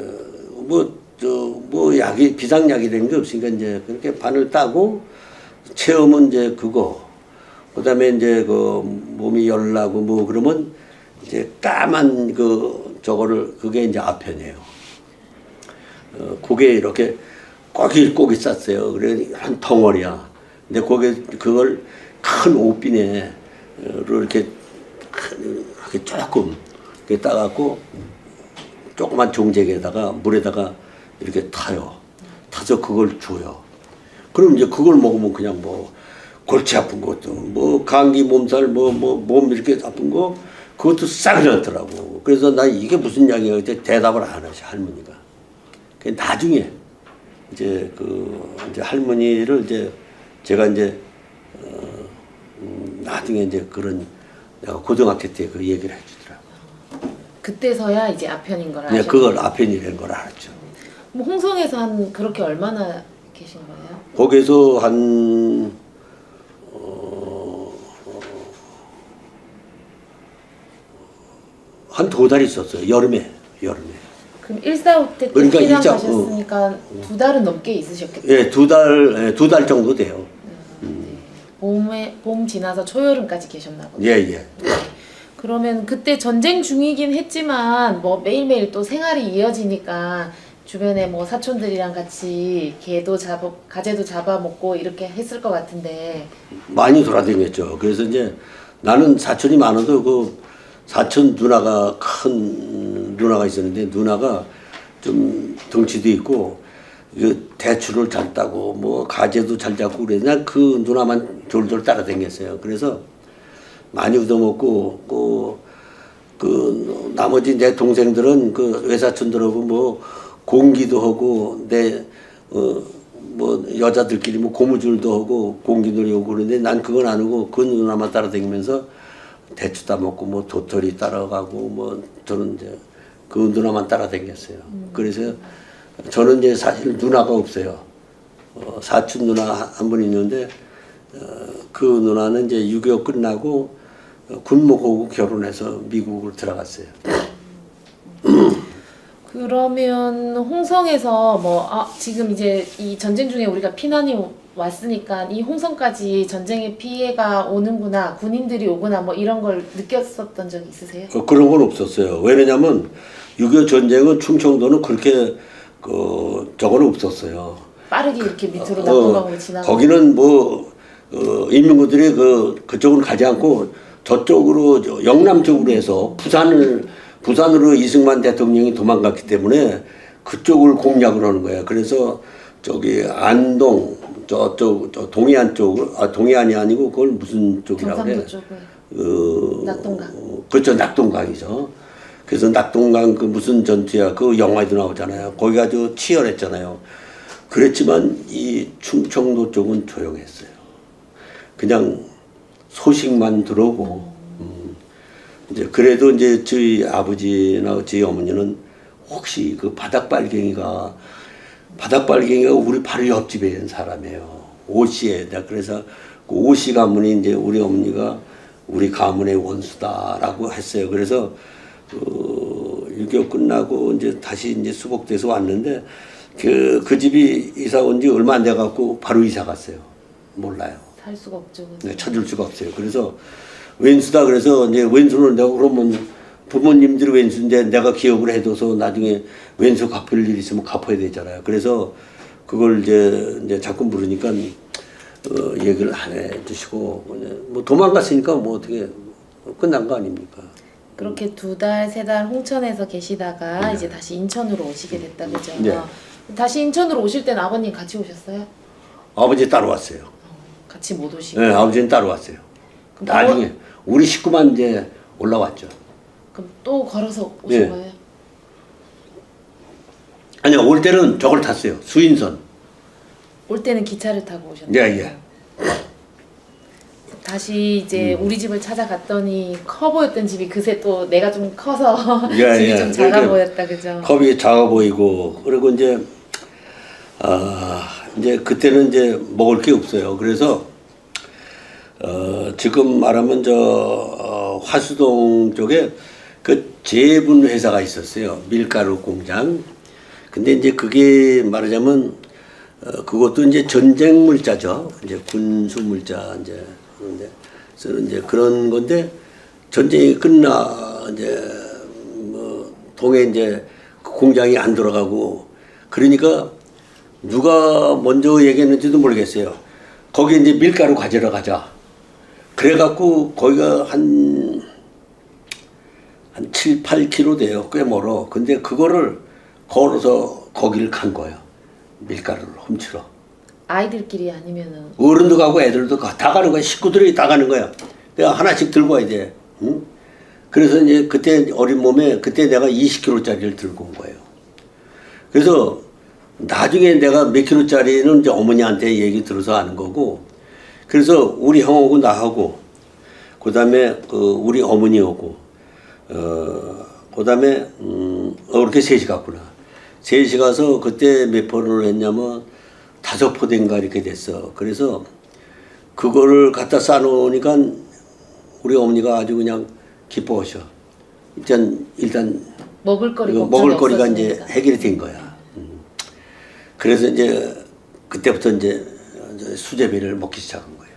뭐 약이 비상약이 되는 게 없으니까 이제 그렇게 바늘 따고 채우면 이제 그거 그다음에 이제 그 몸이 열나고 뭐 그러면 이제 까만 그 저거를 그게 이제 아편이에요. 그게 이렇게 꼬깃꼬깃 쌌어요. 그래 한 덩어리야. 근데 그걸 큰 옷비에 이렇게 조금 이렇게 따갖고 조그만 종재에다가 물에다가 이렇게 타요. 타서 그걸 줘요. 그럼 이제 그걸 먹으면 그냥 뭐 골치 아픈 것도 뭐 감기 몸살 몸 이렇게 아픈 거 그것도 싹 나더라고. 그래서 나 이게 무슨 약이야 그때 대답을 안 하셔 할머니가. 나중에 이제 이제 할머니를 이제 제가 이제 나중에 이제 그런 내가 고등학교 때 그 얘기를 해주더라고. 그때서야 이제 아편인 걸 네, 아셨어요. 그걸 아편이라는 걸 알았죠. 뭐 홍성에서 한 그렇게 얼마나 계신 거예요? 거기서 한 2달 있었어요. 여름에. 그럼 145 때 그러니까 피난 일자- 가셨으니까 2달은 넘게 있으셨겠죠? 예, 2달 정도 돼요. 네. 봄 지나서 초여름까지 계셨나 보네요. 예. 그러면 그때 전쟁 중이긴 했지만 뭐 매일매일 또 생활이 이어지니까 주변에 뭐 사촌들이랑 같이 가재도 잡아먹고 이렇게 했을 것 같은데. 많이 돌아다녔죠. 그래서 이제 나는 사촌이 많아도 그 사촌 누나가 큰 누나가 있었는데 누나가 좀 덩치도 있고 그 대추를 잘 따고 뭐 가재도 잘 잡고 그래서 난 그 누나만 졸졸 따라다녔어요. 그래서 많이 얻어먹고 그 나머지 내 동생들은 그 외사촌들하고 뭐 공기도 하고 뭐 여자들끼리 뭐 고무줄도 하고 공기놀이 하고 그러는데 난 그건 안 하고 그 누나만 따라다니면서 대추 따먹고 뭐 도토리 따라가고 뭐 저는 이제 그 누나만 따라다녔어요. 그래서 저는 이제 사실 누나가 없어요. 사촌 누나 한 분 있는데 그 누나는 이제 6.25 끝나고 군목하고 결혼해서 미국으로 들어갔어요. 그러면 홍성에서 지금 이제 이 전쟁 중에 우리가 피난이 왔으니까 이 홍성까지 전쟁의 피해가 오는구나, 군인들이 오구나 뭐 이런 걸 느꼈었던 적 있으세요? 그런 건 없었어요. 왜냐면 6.25 전쟁은 충청도는 그렇게 저거는 없었어요. 빠르게 이렇게 밑으로 낙동강으로 지나가. 거기는 뭐 인민군들이 그쪽으로 가지 않고 저쪽으로 영남 쪽으로 해서 부산으로 이승만 대통령이 도망갔기 때문에 그쪽을 공략을 하는 거예요. 그래서 저기 안동 저 동해안 쪽, 동해안이 아니고 그걸 무슨 쪽이라고 그래? 경상도 쪽을. 낙동강. 그렇죠, 낙동강이죠. 그래서 낙동강 그 무슨 전투야 그 영화에도 나오잖아요. 거기가 아주 치열했잖아요. 그랬지만 이 충청도 쪽은 조용했어요. 그냥 소식만 들어오고 이제 그래도 이제 저희 아버지나 저희 어머니는 혹시 그 바닥발갱이가 우리 바로 옆집에 있는 사람이에요. 오씨에. 그래서 그 오씨 가문이 이제 우리 어머니가 우리 가문의 원수다라고 했어요. 그래서 6.25 끝나고 이제 다시 이제 수복돼서 왔는데 그 집이 이사 온 지 얼마 안 돼 갖고 바로 이사 갔어요. 몰라요. 살 수가 없죠. 네, 찾을 수가 없어요. 그래서 왼수다 그래서 이제 왼수는 내가 그러면 부모님들이 왼수인데 내가 기억을 해둬서 나중에 왼수 갚을 일 있으면 갚아야 되잖아요. 그래서 그걸 이제 자꾸 물으니까 얘기를 안 해주시고 뭐 도망갔으니까 뭐 어떻게 끝난 거 아닙니까? 그렇게 2달, 3달 홍천에서 계시다가 이제 다시 인천으로 오시게 됐다 그죠? 네. 다시 인천으로 오실 때는 아버님 같이 오셨어요? 아버지 따라왔어요. 같이 못 오시고. 네, 아버지는 따라왔어요. 나중에 우리 식구만 이제 올라왔죠. 그럼 또 걸어서 오신 네. 거예요? 아니요, 올 때는 저걸 탔어요. 수인선. 올 때는 기차를 타고 오셨나요? 예. 다시 이제 우리 집을 찾아갔더니 커 보였던 집이 그새 또 내가 좀 커서 예, 집이 예. 좀 작아 그러니까 보였다 그죠? 컵이 작아 보이고 그리고 이제 이제 그때는 이제 먹을 게 없어요. 그래서 지금 말하면 화수동 쪽에 그 제분 회사가 있었어요. 밀가루 공장. 근데 이제 그게 말하자면 그것도 이제 전쟁 물자죠. 이제 군수 물자 이제 그런데 쓰는 이제 그런 건데 전쟁이 끝나 이제 뭐 동해 이제 그 공장이 안 돌아가고 그러니까 누가 먼저 얘기했는지도 모르겠어요. 거기 이제 밀가루 가지러 가자. 그래갖고 거기가 한 7, 8km 돼요. 꽤 멀어. 근데 그거를 걸어서 거기를 간 거예요. 밀가루를 훔치러. 아이들끼리 아니면은 어른도 가고 애들도 다 가는 거야. 식구들이 다 가는 거야. 내가 하나씩 들고 와야 돼. 응? 그래서 이제 그때 어린 몸에 그때 내가 20kg짜리를 들고 온 거예요. 그래서 나중에 내가 몇 킬로짜리는 이제 어머니한테 얘기 들어서 아는 거고, 그래서 우리 형하고 나하고, 그 다음에 우리 어머니하고, 그 다음에 이렇게 셋이 갔구나. 셋이 가서 그때 몇 포를 했냐면 5포대인가 이렇게 됐어. 그래서 그거를 갖다 싸놓으니까 우리 어머니가 아주 그냥 기뻐하셔. 일단 먹을거리가 이제 해결이 된 거야. 그래서 이제 그때부터 이제 수제비를 먹기 시작한 거예요.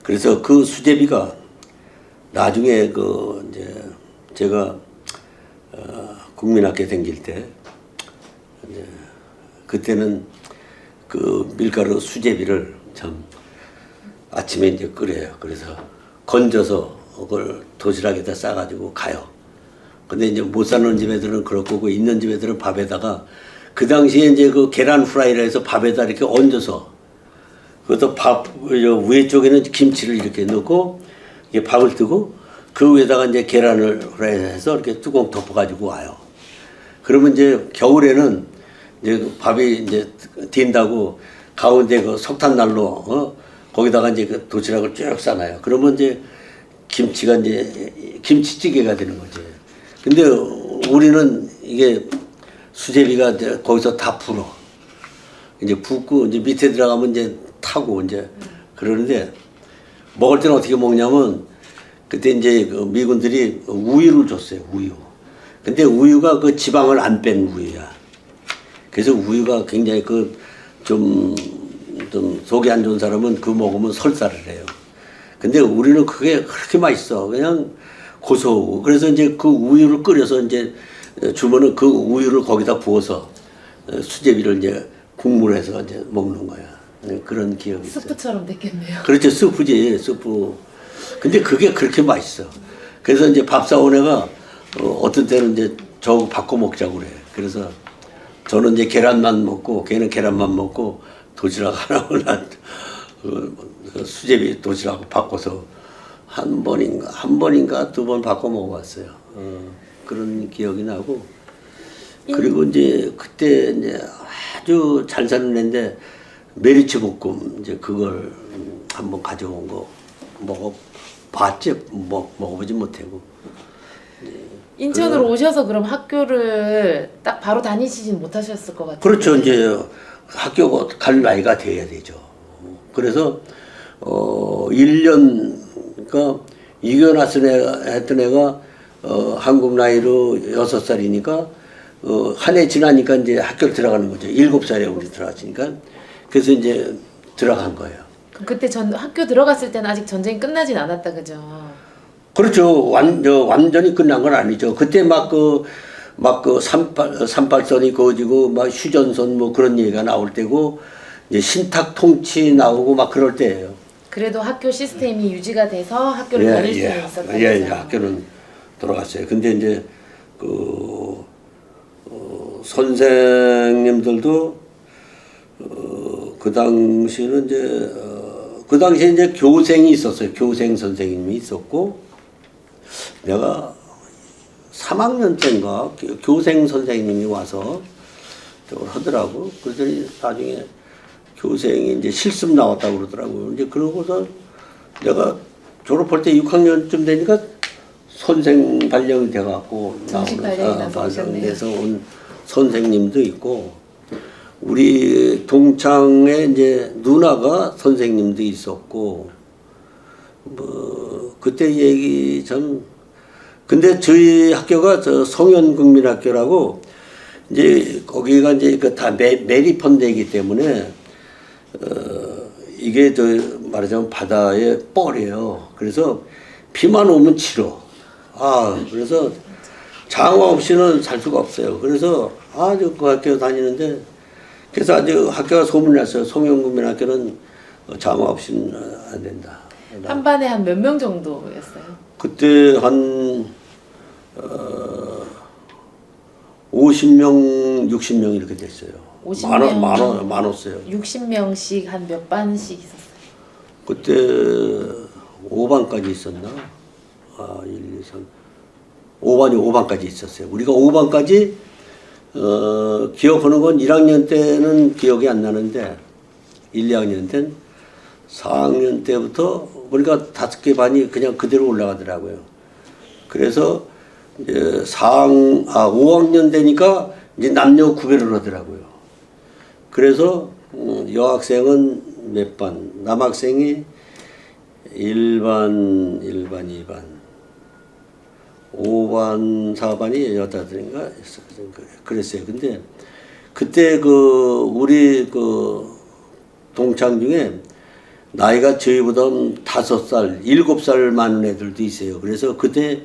그래서 그 수제비가 나중에 그 이제 제가 국민학교 다닐 때 이제 그때는 그 밀가루 수제비를 참 아침에 이제 끓여요. 그래서 건져서 그걸 도시락에다 싸가지고 가요. 근데 이제 못 사는 집애들은 그럴 거고 있는 집애들은 밥에다가 그 당시에 이제 그 계란 후라이를 해서 밥에다 이렇게 얹어서 그것도 밥 위에 쪽에는 김치를 이렇게 넣고 이게 밥을 뜨고 그 위에다가 이제 계란을 후라이해서 이렇게 뚜껑 덮어가지고 와요. 그러면 이제 겨울에는 이제 그 밥이 이제 딘다고 가운데 그 석탄난로 거기다가 이제 그 도시락을 쭉 싸놔요. 그러면 이제 김치가 이제 김치찌개가 되는 거지. 근데 우리는 이게 수제비가 이제 거기서 다 불어. 이제 붓고 이제 밑에 들어가면 이제 타고 이제 그러는데 먹을 때는 어떻게 먹냐면 그때 이제 그 미군들이 우유를 줬어요. 우유. 근데 우유가 그 지방을 안 뺀 우유야. 그래서 우유가 굉장히 그 좀 속이 안 좋은 사람은 그거 먹으면 설사를 해요. 근데 우리는 그게 그렇게 맛있어. 그냥 고소하고. 그래서 이제 그 우유를 끓여서 이제 주면은 그 우유를 거기다 부어서 수제비를 이제 국물에서 이제 먹는 거야. 그런 기억이 있어요. 스프처럼 됐겠네요. 그렇죠. 스프지, 스프. 근데 그게 그렇게 맛있어. 그래서 이제 밥 사온 애가 어떤 때는 이제 저하고 바꿔 먹자고 그래. 그래서 저는 이제 계란만 먹고 걔는 계란만 먹고 도시락 하나를 수제비 도시락 바꿔서 한 번인가 두 번 바꿔 먹어봤어요. 그런 기억이 나고. 그리고 이제 그때 이제 아주 잘 사는 애인데 메리츠 볶음 이제 그걸 한번 가져온 거 먹어봤지 먹어보지 못하고. 인천으로 오셔서 그럼 학교를 딱 바로 다니시진 못하셨을 것 같아요. 그렇죠. 이제 학교 갈 나이가 돼야 되죠. 그래서 1년 그러니까 이겨놨은 했던 애가 한국 나이로 6살이니까 한 해 지나니까 이제 학교를 들어가는 거죠. 7살에 우리 들어갔으니까. 그래서 이제 들어간 거예요. 그때 학교 들어갔을 때는 아직 전쟁이 끝나진 않았다, 그죠? 그렇죠. 완전히 끝난 건 아니죠. 그때 막 그 38선이 그어지고 막 휴전선 뭐 그런 얘기가 나올 때고 이제 신탁 통치 나오고 막 그럴 때예요. 그래도 학교 시스템이 유지가 돼서 학교를 다닐 수는 있었다, 그죠? 예, 학교는 돌아갔어요. 근데 이제 선생님들도 그 당시는 이제 그 당시에 이제 교생이 있었어요. 교생 선생님이 있었고 내가 3학년 때인가 교생 선생님이 와서 저걸 하더라고. 그랬더니 나중에 교생이 이제 실습 나왔다고 그러더라고요. 이제 그러고서 내가 졸업할 때 6학년쯤 되니까 선생 발령이 돼갖고 정식 발령이 나서 발령돼서 온 선생님도 있고 우리 동창에 이제 누나가 선생님도 있었고 뭐 그때 얘기 참 근데 저희 학교가 저 성현국민학교라고 이제 거기가 이제 그 다 메리펀드이기 때문에 이게 저 말하자면 바다의 뻘이에요. 그래서 비만 오면 치러. 그래서 장화 없이는 살 수가 없어요. 그래서 아주 그 학교 다니는데 그래서 아주 학교가 소문났어요. 성현국민학교는 장화 없이는 안 된다. 한 반에 한 몇 명 정도였어요? 그때 한 50명, 60명 이렇게 됐어요. 50명, 많았어요. 60명씩 한 몇 반씩 있었어요? 그때 5반까지 있었나? 1, 2, 3. 5반까지 있었어요. 우리가 5반까지 기억하는 건 1학년 때는 기억이 안 나는데 1, 2학년 때는 4학년 때부터 보니까 5개 반이 그냥 그대로 올라가더라고요. 그래서 이제 5학년 되니까 이제 남녀 구별을 하더라고요. 그래서 여학생은 몇 반, 남학생이 1반, 2반, 5반, 4반이 여자들인가 그랬어요. 근데 그때 그 우리 그 동창 중에 나이가 저희보다 5살, 7살 많은 애들도 있어요. 그래서 그때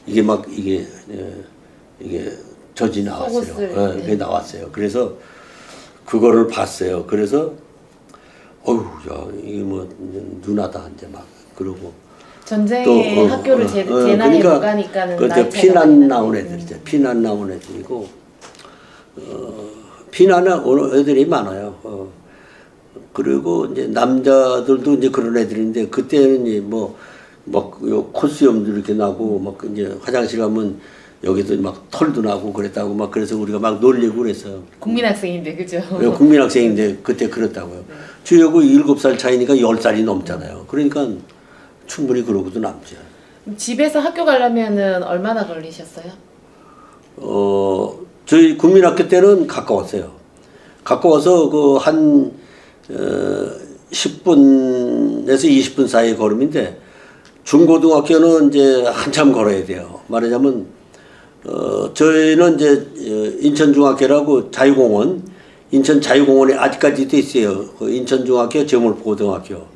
이게 막 이게 젖이 나왔어요. 속옷을, 그게 나왔어요. 그래서 그거를 봤어요. 그래서 어휴, 야, 이게 뭐 누나다 이제 막 그러고 전쟁에 학교를 재난에 그러니까 못 가니까는 그때 나이 차이가 피난 많이 나온 나네. 애들이죠. 피난 나온 애들이고 피난에 오는 애들이 많아요. 그리고 이제 남자들도 이제 그런 애들인데 그때는 이제 뭐막 콧수염도 이렇게 나고 막 이제 화장실 가면 여기도 막 털도 나고 그랬다고 막 그래서 우리가 막 놀리고 그랬어요. 국민학생인데 그죠? 국민학생인데 그때 그랬다고요. 저하고 7살 차이니까 10살이 넘잖아요. 그러니까 충분히 그러고도 남죠. 집에서 학교 가려면은 얼마나 걸리셨어요? 저희 국민학교 때는 가까웠어요. 가까워서 그 한 10분에서 20분 사이의 걸음인데 중고등학교는 이제 한참 걸어야 돼요. 말하자면 저희는 이제 인천중학교라고 자유공원, 인천 자유공원에 아직까지도 있어요. 그 인천중학교, 제물고등학교.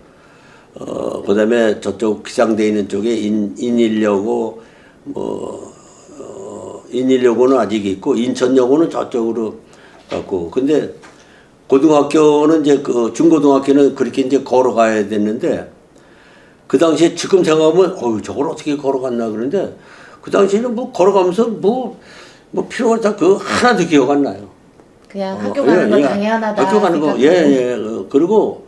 그다음에 저쪽 기장돼 있는 쪽에 인일여고 인일여고는 아직 있고 인천여고는 저쪽으로 갔고 근데 고등학교는 이제 그 중고등학교는 그렇게 이제 걸어가야 됐는데 그 당시에 지금 생각하면 저걸 어떻게 걸어갔나 그러는데 그 당시에는 뭐 걸어가면서 뭐 필요한 다 그 하나도 기억 안 나요. 그냥 학교 가는 거 당연하다. 학교 가는 거 예. 그리고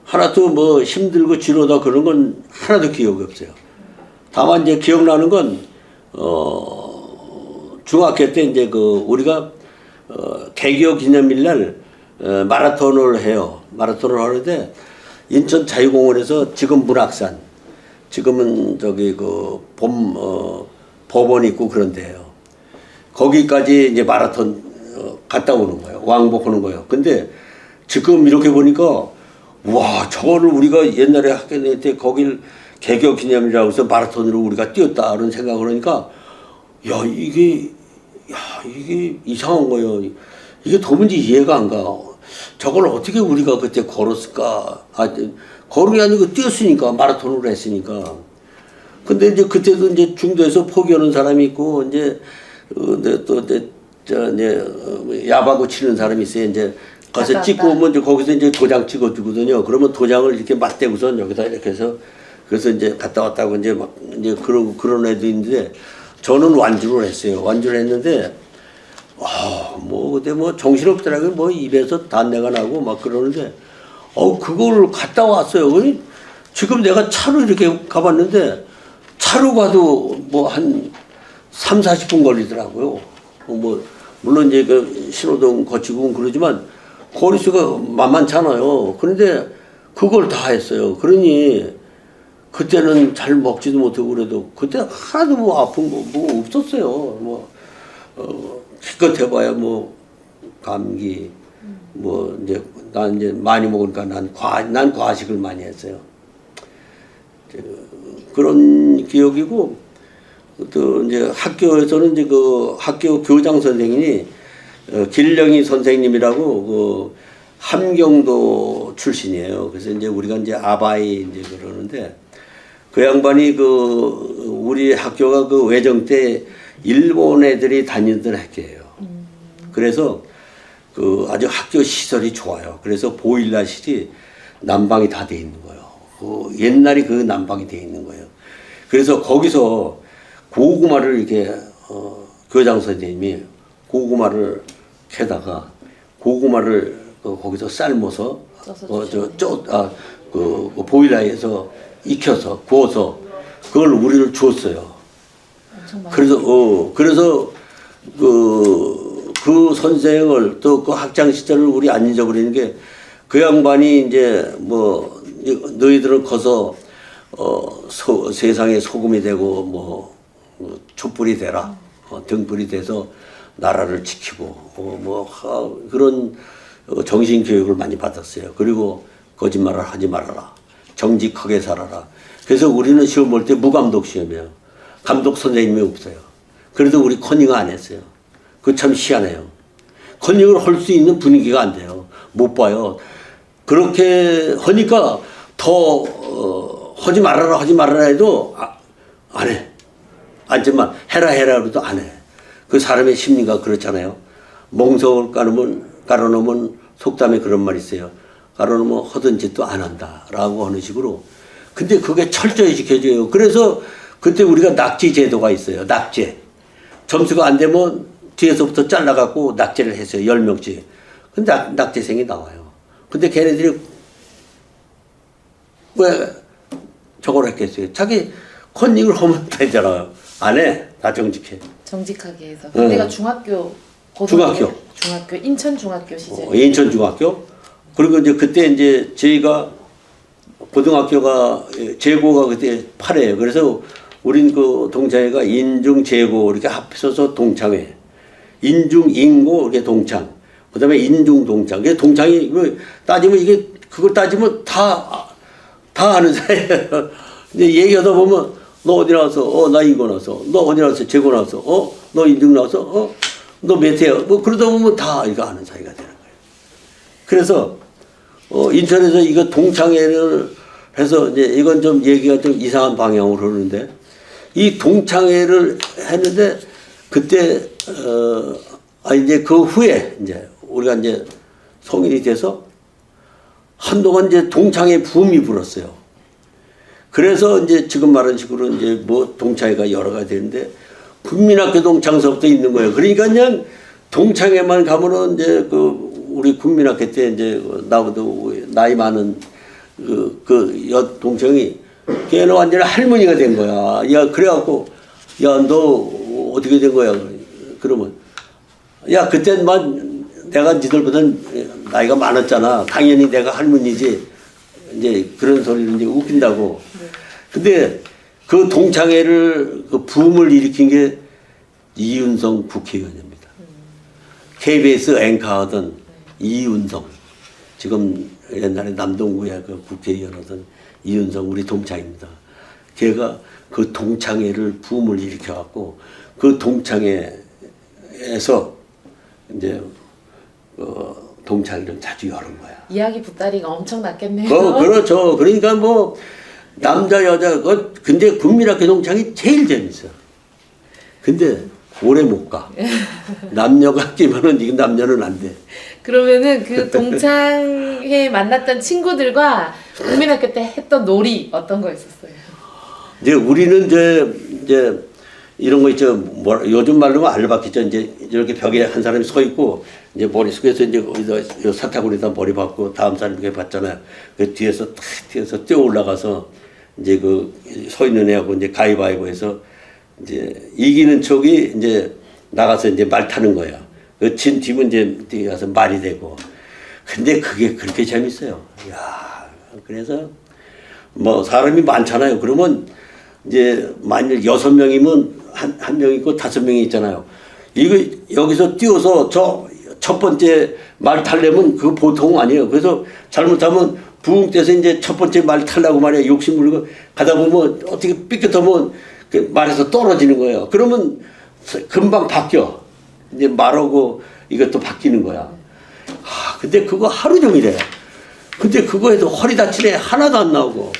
하나도 뭐 힘들고 지루하다 그런 건 하나도 기억이 없어요. 다만 이제 기억나는 건 중학교 때 이제 그 우리가 개교 기념일 날 마라톤을 해요. 마라톤을 하는데 인천 자유공원에서 지금 문학산 지금은 저기 그 법원 있고 그런 데예요. 거기까지 이제 마라톤 갔다 오는 거예요. 왕복하는 거예요. 근데 지금 이렇게 보니까 와, 저거를 우리가 옛날에 학교 다닐 때 거길 개교 기념이라고 해서 마라톤으로 우리가 뛰었다 그런 생각을 하니까 이게 이상한 거예요. 이게 도무지 이해가 안 가. 저걸 어떻게 우리가 그때 걸었을까? 걸은 게 아니고 뛰었으니까 마라톤으로 했으니까. 근데 이제 그때도 이제 중도에서 포기하는 사람이 있고 이제 야바고 치는 사람이 있어요. 이제 가서 찍고 오면 이제 거기서 이제 도장 찍어주거든요. 그러면 도장을 이렇게 맞대고선 여기다 이렇게 해서 그래서 이제 갔다 왔다고 이제 막 이제 그런 애도 있는데 저는 완주를 했어요. 완주를 했는데 근데 정신없더라고요. 입에서 단내가 나고 막 그러는데 그걸 갔다 왔어요. 지금 내가 차로 이렇게 가봤는데 차로 가도 한 3, 40분 걸리더라고요. 물론 이제 그 신호등 거치고 그러지만 거리수가 만만찮아요. 그런데 그걸 다 했어요. 그러니 그때는 잘 먹지도 못하고 그래도 그때 하나도 아픈 거 없었어요. 기껏 해봐야 감기 난 이제 많이 먹으니까 난 과식을 많이 했어요. 그런 기억이고 또 이제 학교에서는 이제 그 학교 교장 선생님이 길령이 선생님이라고 그 함경도 출신이에요. 그래서 이제 우리가 이제 아바이 이제 그러는데 그 양반이 우리 학교가 그 외정 때 일본 애들이 다니던 학교예요. 그래서 아주 학교 시설이 좋아요. 그래서 보일러실이 난방이 다 돼 있는 거예요. 옛날에 그 난방이 돼 있는 거예요. 그래서 거기서 고구마를 이렇게 교장 선생님이 고구마를 캐다가 고구마를 거기서 삶아서 보일러에서 익혀서 구워서 그걸 우리를 줬어요. 그래서 그 선생을 또 그 학창 시절을 우리 안 잊어버리는 게 그 양반이 이제 너희들은 커서 세상에 소금이 되고 촛불이 되라 등불이 돼서 나라를 지키고 그런 정신 교육을 많이 받았어요. 그리고 거짓말을 하지 말아라. 정직하게 살아라. 그래서 우리는 시험 볼 때 무감독 시험이에요. 감독 선생님이 없어요. 그래도 우리 컨닝을 안 했어요. 그거 참 희한해요. 컨닝을 할 수 있는 분위기가 안 돼요. 못 봐요. 그렇게 하니까 더 더 하지 말아라 해도 안 해. 앉지만 해라 해도 안 해. 그 사람의 심리가 그렇잖아요. 멍석을 깔아놓으면 속담에 그런 말이 있어요. 깔아놓으면 하던 짓도 안 한다라고 하는 식으로. 근데 그게 철저히 지켜져요. 그래서 그때 우리가 낙제 제도가 있어요. 낙제. 점수가 안 되면 뒤에서부터 잘라갖고 낙제를 했어요. 10명씩. 근데 낙제생이 나와요. 근데 걔네들이 왜 저걸 했겠어요? 자기 컨닝을 하면 되잖아요. 안 해. 다 정직해. 정직하게 해서. 그때가 중학교 인천 중학교 시절. 인천 중학교. 그리고 이제 그때 이제 저희가 고등학교가 재고가 그때 8회예요. 그래서 우린 그 동창회가 인중 재고 이렇게 합쳐서 동창회. 인중 인고 이렇게 동창. 그다음에 인중 동창. 그게 동창이 따지면 이게 그걸 따지면 다 아는 사이예요. 근데 얘기하다 보면 너 어디 나왔어? 나 인고 나왔어. 너 어디 나왔어? 재고 나왔어. 너 인중 나왔어? 너 몇 회야? 뭐 그러다 보면 다 이거 아는 사이가 되는 거예요. 그래서 인천에서 이거 동창회를 해서 이제 이건 좀 얘기가 좀 이상한 방향으로 흐르는데 이 동창회를 했는데 그때 이제 그 후에 이제 우리가 이제 성인이 돼서 한동안 이제 동창회 붐이 불었어요. 그래서 이제 지금 말한 식으로 이제 뭐 동창회가 여러 가지 되는데 국민학교 동창서부터 있는 거예요. 그러니까 그냥 동창회만 가면은 이제 그 우리 국민학교 때 이제 나보다 나이 많은 그 동창이 걔는 완전히 할머니가 된 거야. 야 그래갖고 야 너 어떻게 된 거야? 그러면 야 그때만 내가 니들보다 나이가 많았잖아. 당연히 내가 할머니지. 이제 그런 소리를 이제 웃긴다고. 근데 그 동창회를 그 붐을 일으킨 게 이윤성 국회의원입니다. KBS 앵커하던 이윤성. 지금 옛날에 남동구에 그 국회의원 하던 이윤성 우리 동창입니다. 걔가 그 동창회를 붐을 일으켜갖고 그 동창회에서 이제 동창회를 자주 여는 거야. 이야기 보따리가 엄청 났겠네요. 그렇죠. 그러니까 뭐 남자 여자 근데 국민학교 동창이 제일 재밌어. 근데 오래 못 가. 남녀가 끼면은 이게 남녀는 안 돼. 그러면은 그 동창회 만났던 친구들과 국민학교 때 했던 놀이 어떤 거 있었어요? 이제 우리는 이제 이런 거 있죠. 요즘 말로 알바키죠. 이제 이렇게 벽에 한 사람이 서 있고 이제 머리 숙여서 이제 어디다 사타구니에다 머리 박고 다음 사람 이렇게 봤잖아요. 그 뒤에서 뛰어 올라가서 이제 그 서 있는 애하고 이제 가위바위보해서 이제 이기는 쪽이 이제 나가서 이제 말 타는 거야. 그 진 팀은 이제 뛰어가서 말이 되고. 근데 그게 그렇게 재밌어요. 야, 그래서 뭐 사람이 많잖아요. 그러면 이제 만일 6명이면 한 명 있고 5명이 있잖아요. 이거 여기서 뛰어서 저 첫 번째 말 타려면 그거 보통 아니에요. 그래서 잘못하면 부흥 떼서 이제 첫 번째 말 타려고 말이야. 욕심 부리고 가다 보면 어떻게 삐끗하면 그 말에서 떨어지는 거예요. 그러면 금방 바뀌어. 이제 말하고 이것도 바뀌는 거야. 근데 그거 하루 종일 해. 근데 그거 해도 허리 다친 애 하나도 안 나오고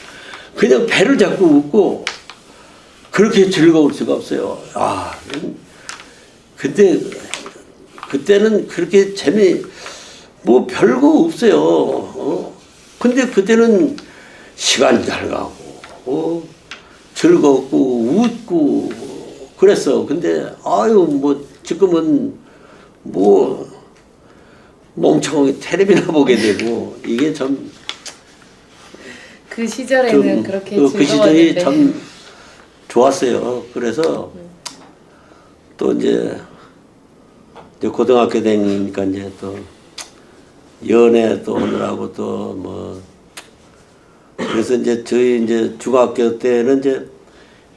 그냥 배를 잡고 웃고 그렇게 즐거울 수가 없어요. 근데 그때는 그렇게 뭐 별거 없어요. 근데 그때는 시간 잘 가고 즐겁고 웃고 그랬어. 근데 뭐 지금은 뭐 멍청하게 텔레비나 보게 되고 이게 참 그 시절에는 그렇게 그 시절이 즐거웠는데. 참 좋았어요. 그래서 또 이제 고등학교 다니니까 이제 또 연애 또 하느라고 또 뭐 그래서 이제 저희 이제 중학교 때는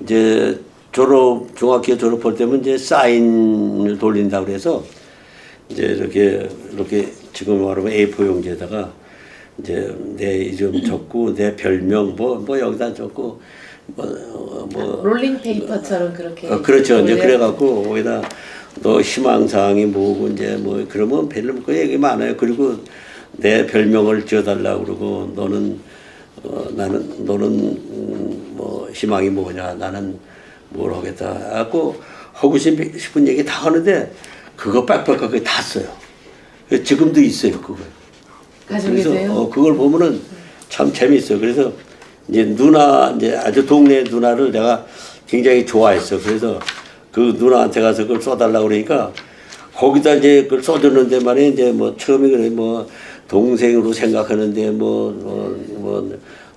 이제 중학교 졸업할 때면 이제 사인을 돌린다 그래서 이제 이렇게 지금 말하면 A4 용지에다가 이제 내 이름 적고 내 별명 뭐 여기다 적고 뭐 롤링 페이퍼처럼 그렇게. 그렇죠. 이제 그래갖고 거기다 너 희망사항이 뭐고 이제 뭐 그러면 별로 그 얘기 많아요. 그리고 내 별명을 지어달라고 그러고 너는 나는 너는 뭐 희망이 뭐냐 나는 뭘 하겠다 하고 하고 싶은 얘기 다 하는데 그거 빽빽하게 다 써요. 지금도 있어요 그거. 가지고 그래서 계세요? 그걸 보면은 참 재미있어요. 그래서 이제 누나 이제 아주 동네 누나를 내가 굉장히 좋아했어. 그래서 그 누나한테 가서 그걸 써달라고 그러니까 거기다 이제 그걸 써줬는데 말이야 이제 뭐 처음에 그래 뭐 동생으로 생각하는데 뭐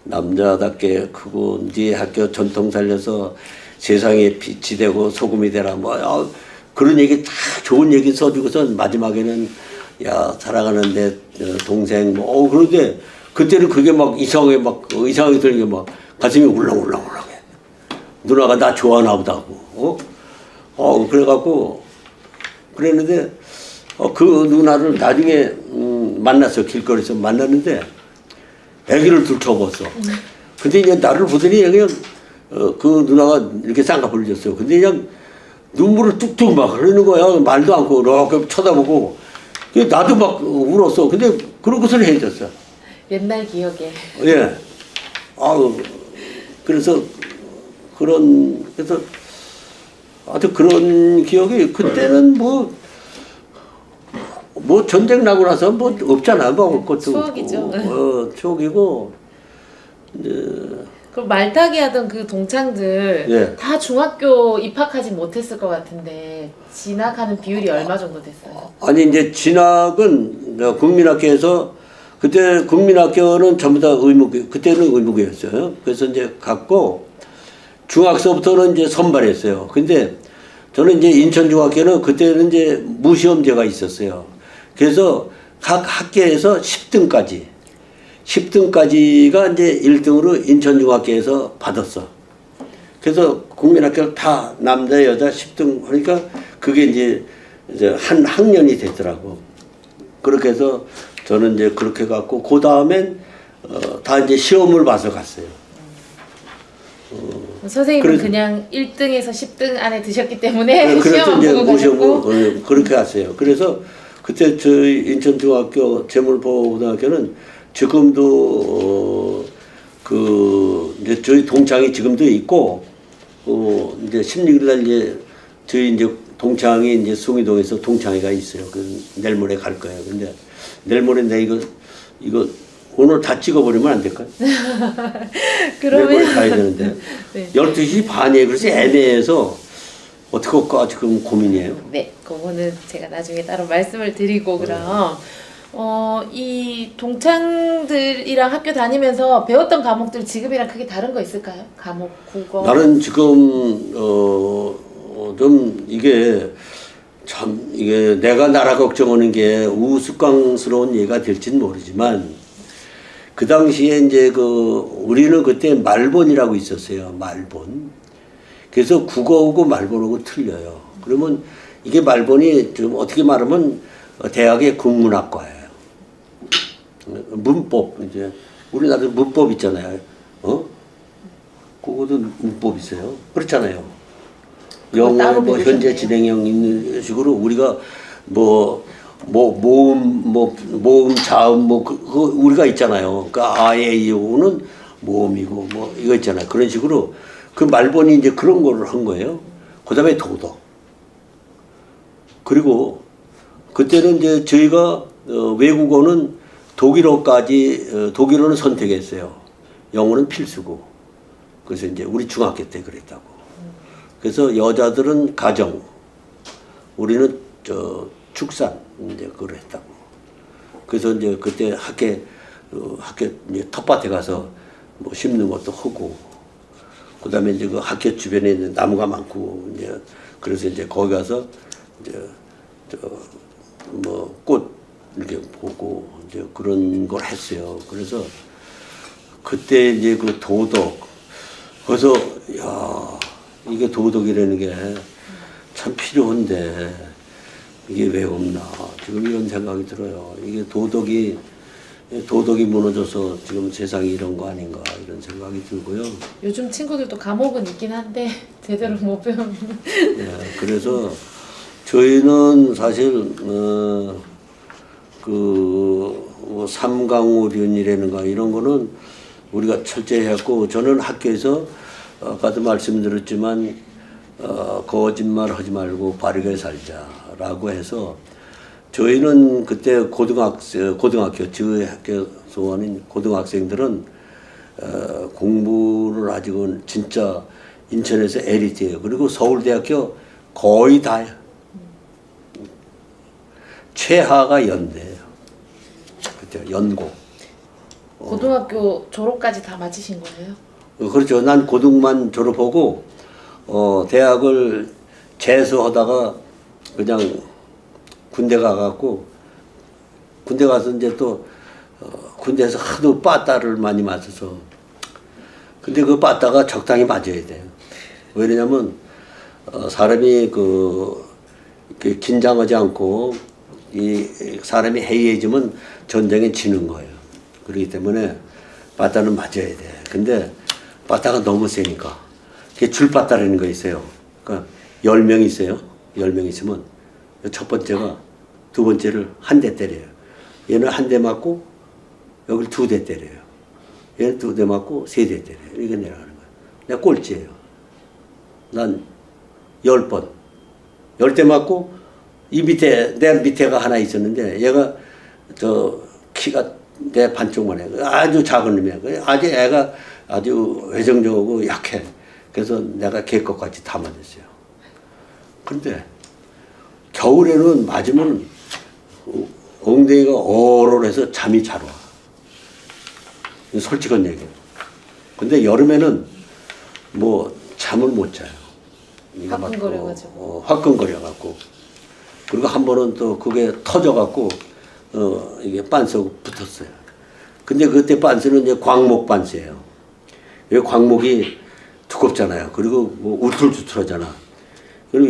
남자답게 크고 네 학교 전통 살려서 세상에 빛이 되고 소금이 되라 뭐 그런 얘기 다 좋은 얘기 써주고서 마지막에는 야 사랑하는데 동생 뭐 그런데 그때는 그게 막 이상하게 들게 막 가슴이 울렁울렁울렁해. 누나가 나 좋아하나 보다고. 그래갖고 그랬는데 그 누나를 나중에 만났어. 길거리에서 만났는데 애기를 들쳐봤어. 근데 이제 나를 보더니 그냥 그 누나가 이렇게 쌍꺼풀을 줬어요. 근데 그냥 눈물을 뚝뚝 막 흐르는 거야. 말도 않고 이렇게 쳐다보고 나도 막 울었어. 근데 그러고서는 헤어졌어. 옛날 기억에. 예. 그래서 하여튼 그런 기억이 그때는 뭐 전쟁 나고 나서 뭐 없잖아. 먹을 것도 추억이죠. 없고. 추억이고. 그럼 말타기 하던 그 동창들 예. 다 중학교 입학하지 못했을 것 같은데 진학하는 비율이 얼마 정도 됐어요? 아니 이제 진학은 국민학교에서 그때 국민학교는 전부 다 그때는 의무교였어요. 그래서 이제 갔고 중학서부터는 이제 선발했어요. 근데 저는 이제 인천중학교는 그때는 이제 무시험제가 있었어요. 그래서 각 학교에서 10등까지가 이제 1등으로 인천중학교에서 받았어. 그래서 국민학교 다 남자 여자 10등 하니까 그게 이제 한 학년이 됐더라고. 그렇게 해서 저는 이제 그렇게 갔고 그 다음엔 다 이제 시험을 봐서 갔어요. 선생님은 그래서- 그냥 1등에서 10등 안에 드셨기 때문에 그래서 시험 이제 보고 가셨고 그렇게 갔어요. 그래서 그때 저희 인천중학교 재물보고등학교는 지금도 이제 저희 동창이 지금도 있고 이제 16일날 이제 저희 이제 동창이 이제 숭이동에서 동창회가 있어요. 그 내일 모레 갈 거예요. 근데 내일 모레 내 이거 오늘 다 찍어버리면 안 될까요? 내일 모레 그러면 가야 되는데 네. 12시 반이에요. 그래서 애매해서 어떻게 할까 지금 고민이에요. 네, 그거는 제가 나중에 따로 말씀을 드리고 그럼 이 동창들이랑 학교 다니면서 배웠던 과목들 지금이랑 크게 다른 거 있을까요? 과목, 국어. 나는 지금 좀 이게 참 이게 내가 나라 걱정하는 게 우스꽝스러운 얘기가 될지는 모르지만 그 당시에 이제 우리는 그때 말본이라고 있었어요. 말본. 그래서 국어하고 말본하고 틀려요. 그러면 이게 말본이 좀 어떻게 말하면 대학의 국문학과예요. 문법 이제 우리나라 문법 있잖아요. 그것도 문법 있어요. 그렇잖아요. 영어 따로 뭐 배우셨네요. 현재 진행형 있는 식으로 우리가 모음 자음 그거 우리가 있잖아요. 그러니까 아에이오는 모음이고 뭐 이거 있잖아요. 그런 식으로 그 말본이 이제 그런 거를 한 거예요. 그다음에 도덕. 그리고 그때는 이제 저희가 외국어는 독일어는 선택했어요. 영어는 필수고. 그래서 이제 우리 중학교 때 그랬다고. 그래서 여자들은 가정, 우리는 축산 이제 그걸 했다고. 그래서 이제 그때 학교 이제 텃밭에 가서 뭐 심는 것도 하고, 그다음에 이제 그 학교 주변에 있는 나무가 많고 이제 그래서 이제 거기 가서 이제 뭐 꽃 이렇게 보고 이제 그런 걸 했어요. 그래서 그때 이제 그 도덕 그래서 야 이게 도덕이라는 게 참 필요한데 이게 왜 없나 지금 이런 생각이 들어요. 이게 도덕이 무너져서 지금 세상이 이런 거 아닌가 이런 생각이 들고요. 요즘 친구들도 과목은 있긴 한데 제대로 못 배우는. 네, 그래서 저희는 사실 뭐 삼강오륜이라는가 이런 거는 우리가 철저히 했고 저는 학교에서 아까도 말씀드렸지만 거짓말 하지 말고 바르게 살자라고 해서 저희는 그때 고등학교 저희 학교 소원인 고등학생들은 공부를 아직은 진짜 인천에서 엘리트예요. 그리고 서울대학교 거의 다요. 최하가 연대예요. 그때 연고. 고등학교 졸업까지 다 마치신 거예요? 그렇죠. 난 고등만 졸업하고 대학을 재수하다가 그냥 군대 가갖고 군대 가서 이제 또 군대에서 하도 빠따를 많이 맞아서 근데 그 빠따가 적당히 맞아야 돼요. 왜냐면 사람이 이렇게 긴장하지 않고 이 사람이 해이해지면 전쟁에 지는 거예요. 그렇기 때문에 빠따는 맞아야 돼. 근데 빠따가 너무 세니까 그게 줄빠따라는 거 있어요. 그러니까 10명 있어요. 10명 있으면 첫 번째가 두 번째를 한 대 때려요. 얘는 한 대 맞고 여기를 2대 때려요. 얘는 2대 맞고 3대 때려요. 이게 내려가는 거예요. 내가 꼴찌예요. 난 10번. 10대 맞고 이 밑에 내 밑에가 하나 있었는데 얘가 저 키가 내 반쪽만 해요. 아주 작은 놈이야. 아주 애가 아주 외정적이고 약해. 그래서 내가 걔 것까지 다 맞았어요. 근데 겨울에는 맞으면 엉덩이가 얼얼해서 잠이 잘 와. 솔직한 얘기예요. 근데 여름에는 뭐 잠을 못 자요. 화끈거려가지고. 화끈거려갖고. 그리고 한 번은 또 그게 터져갖고 이게 빤스하고 붙었어요. 근데 그때 빤스는 이제 광목 빤스예요. 이 광목이 두껍잖아요. 그리고 뭐 울툴툴하잖아. 그리고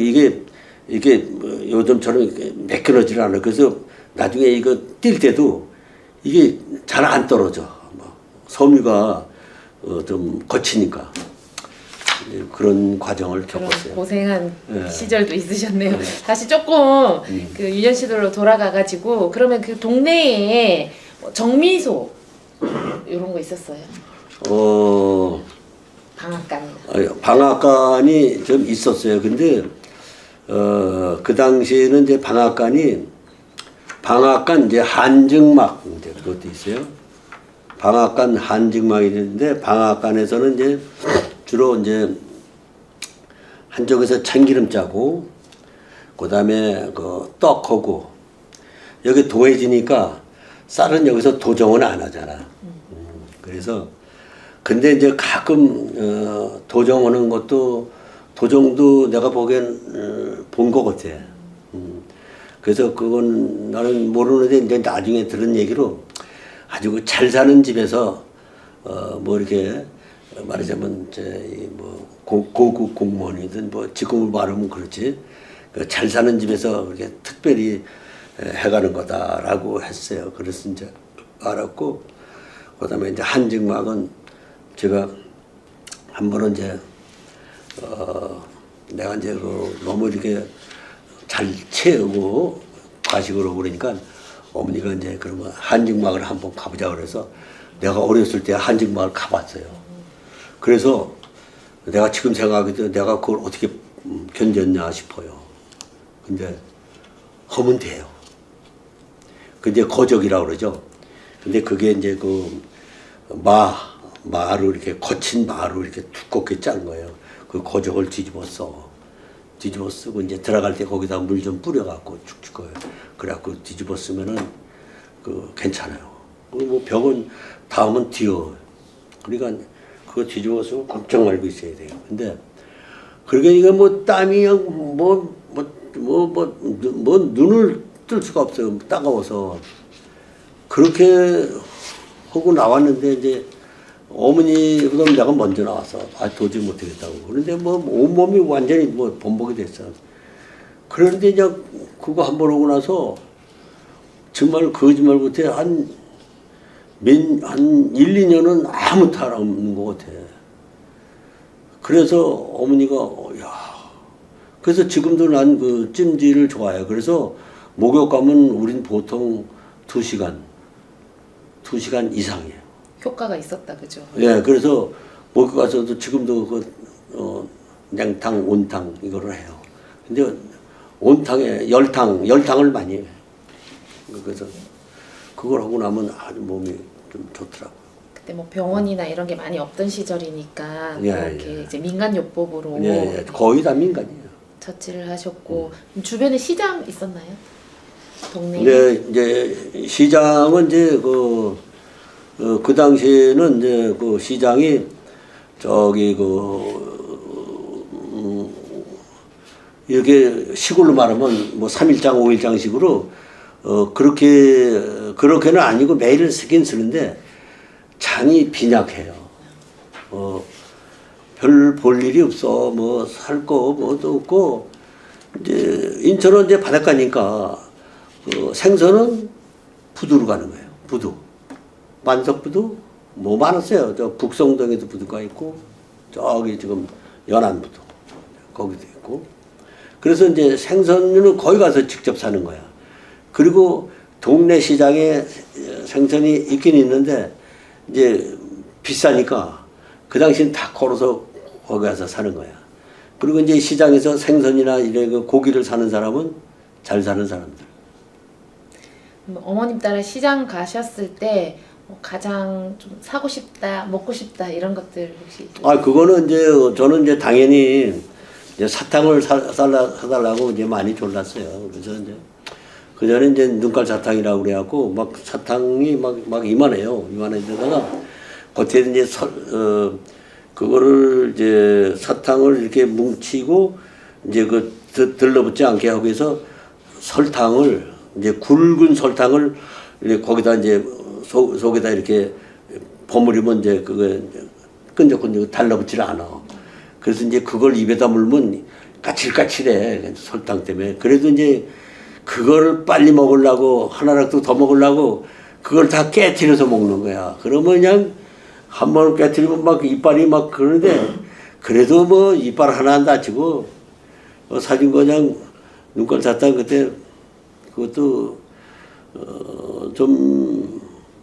이게 뭐 요즘처럼 이렇게 매끈하지 않아. 그래서 나중에 이거 뛸 때도 이게 잘 안 떨어져. 뭐 섬유가 좀 거치니까 그런 과정을 겪었어요. 고생한 네. 시절도 있으셨네요. 다시 조금 그 유년 시절로 돌아가가지고 그러면 그 동네에 뭐 정미소 이런 거 있었어요? 방앗간이나. 방앗간이 좀 있었어요. 근데 그 당시에는 이제 방앗간 이제 한증막 이제 그것도 있어요. 방앗간 한증막이 있는데 방앗간에서는 이제 주로 이제 한쪽에서 참기름 짜고 그다음에 그 떡하고 여기 도해지니까 쌀은 여기서 도정은 안 하잖아. 그래서 근데 이제 가끔 도정하는 것도 도정도 내가 보기엔 본 것 같아. 그래서 그건 나는 모르는데 이제 나중에 들은 얘기로 아주 잘 사는 집에서 뭐 이렇게 말하자면 이제 뭐 고급 공무원이든 뭐 직급을 말하면 그렇지 잘 사는 집에서 그렇게 특별히 해가는 거다라고 했어요. 그래서 이제 알았고 그다음에 이제 한증막은 제가 한 번은 이제 내가 이제 너무 이렇게 잘 채우고 과식으로 그러니까 어머니가 이제 그러면 한증막을 한번 가보자 그래서 내가 어렸을 때 한증막을 가봤어요. 그래서 내가 지금 생각해도 내가 그걸 어떻게 견뎠냐 싶어요. 근데 하면 돼요. 근데 거적이라고 그러죠. 근데 그게 이제 마를 이렇게 거친 마를 이렇게 두껍게 짠 거예요. 그 거적을 뒤집어 쓰고 이제 들어갈 때 거기다 물 좀 뿌려갖고 축축 거예요. 그래갖고 뒤집어 쓰면은 괜찮아요. 뭐 벽은 닿으면 뒤어. 그러니까 그거 뒤집어 쓰고 걱정 말고 있어야 돼요. 근데 그러게 이거 뭐 땀이 눈을 뜰 수가 없어요. 따가워서 그렇게 하고 나왔는데 이제 어머니 그다음 내가 먼저 나와서 도저히 못하겠다고. 그런데 뭐 온몸이 완전히 뭐 번복이 됐어. 그런데 이제 그거 한 번 오고 나서 정말 거짓말 못해 한 1, 2년은 아무 탈 없는 것 같아. 그래서 어머니가 야 그래서 지금도 난 그 찜질을 좋아해요. 그래서 목욕 가면 우린 보통 2시간 이상이에요. 효과가 있었다, 그죠? 예, 그래서 목욕 가서도 지금도 냉탕, 온탕 이거를 해요. 근데 온탕에 열탕을 많이 해요. 그래서 그걸 하고 나면 아주 몸이 좀 좋더라고요. 그때 뭐 병원이나 이런 게 많이 없던 시절이니까 예, 그렇게 예. 이제 민간요법으로 예, 예. 거의 다 민간이에요. 처치를 하셨고 주변에 시장 있었나요? 동네에? 근데 이제 시장은 이제 그 당시에는 이제 그 시장이 저기 이렇게 시골로 말하면 뭐 3일장, 5일장식으로 그렇게는 아니고 매일 쓰긴 쓰는데 장이 빈약해요. 별 볼 일이 없어. 뭐 살 거 뭐도 없고 이제 인천은 이제 바닷가니까 생선은 부두로 가는 거예요. 부두. 만석부두 뭐 많았어요. 저 북성동에도 부두가 있고 저기 지금 연안부두 거기도 있고. 그래서 이제 생선은 거기 가서 직접 사는 거야. 그리고 동네 시장에 생선이 있긴 있는데 이제 비싸니까 그 당시엔 다 걸어서 거기 가서 사는 거야. 그리고 이제 시장에서 생선이나 이런 그 고기를 사는 사람은 잘 사는 사람들. 어머님 따라 시장 가셨을 때 가장 좀 사고 싶다, 먹고 싶다 이런 것들 혹시? 그거는 이제 저는 이제 당연히 이제 사탕을 사달라고 이제 많이 졸랐어요. 그래서 이제 그 전에 이제 눈깔 사탕이라고 그래갖고 막 사탕이 막 이만해요. 이만해다가 겉에 이제 그거를 이제 사탕을 이렇게 뭉치고 이제 들러붙지 않게 하기 위해서 설탕을 이제 굵은 설탕을 이렇게 거기다 이제 속에다 이렇게 버무리면 이제 그거 끈적끈적 달라붙질 않아. 그래서 이제 그걸 입에다 물면 까칠까칠해. 설탕 때문에. 그래도 이제 그거를 빨리 먹으려고 하나라도 더 먹으려고 그걸 다 깨트려서 먹는 거야. 그러면 그냥 한 번 깨트리면 막 이빨이 막 그러는데 그래도 뭐 이빨 하나 안 다치고 사준 거 그냥 눈깔 샀다 그때 그것도 좀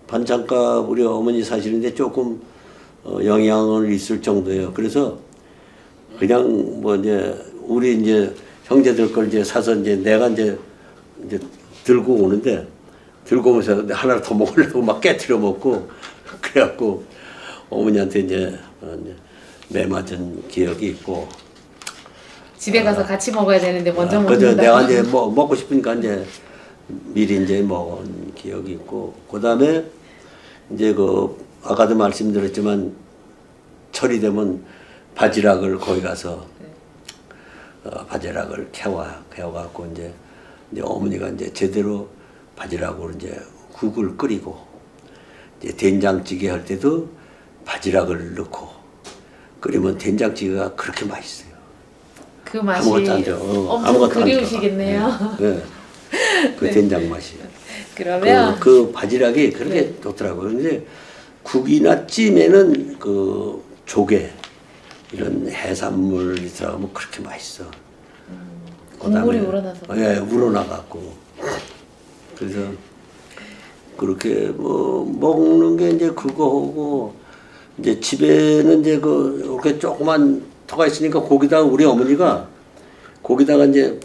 반찬값 우리 어머니 사시는데 조금 영향을 있을 정도예요. 그래서 그냥 뭐 이제 우리 이제 형제들 걸 이제 사서 이제 내가 이제 들고 오는데 들고 오면서 하나를 더 먹으려고 막 깨트려 먹고 그래갖고 어머니한테 이제 매맞은 기억이 있고. 집에 가서 같이 먹어야 되는데 먼저 그죠. 먹는다. 내가 이제 먹고 싶으니까 이제 미리 이제 먹은 기억이 있고. 그 다음에 이제 아까도 말씀드렸지만 철이 되면 바지락을 거기 가서 바지락을 캐와갖고 이제 어머니가 이제 제대로 바지락으로 이제 국을 끓이고 이제 된장찌개 할 때도 바지락을 넣고 끓이면 된장찌개가 그렇게 맛있어요. 그 맛이 아무것도 안 줘. 엄청 아무것도 안 그리우시겠네요. 네. 그 네. 된장 맛이. 그러면 그 바지락이 그렇게 네. 좋더라고요. 근데 국이나 찜에는 그 조개 이런 해산물 들어가면 그렇게 맛있어. 국물이 우러나서. 예, 우러나갖고. 그래서 그렇게 뭐 먹는 게 이제 그거하고 이제 집에는 이제 이렇게 조그만 터가 있으니까 거기다가 우리 어머니가 거기다가 이제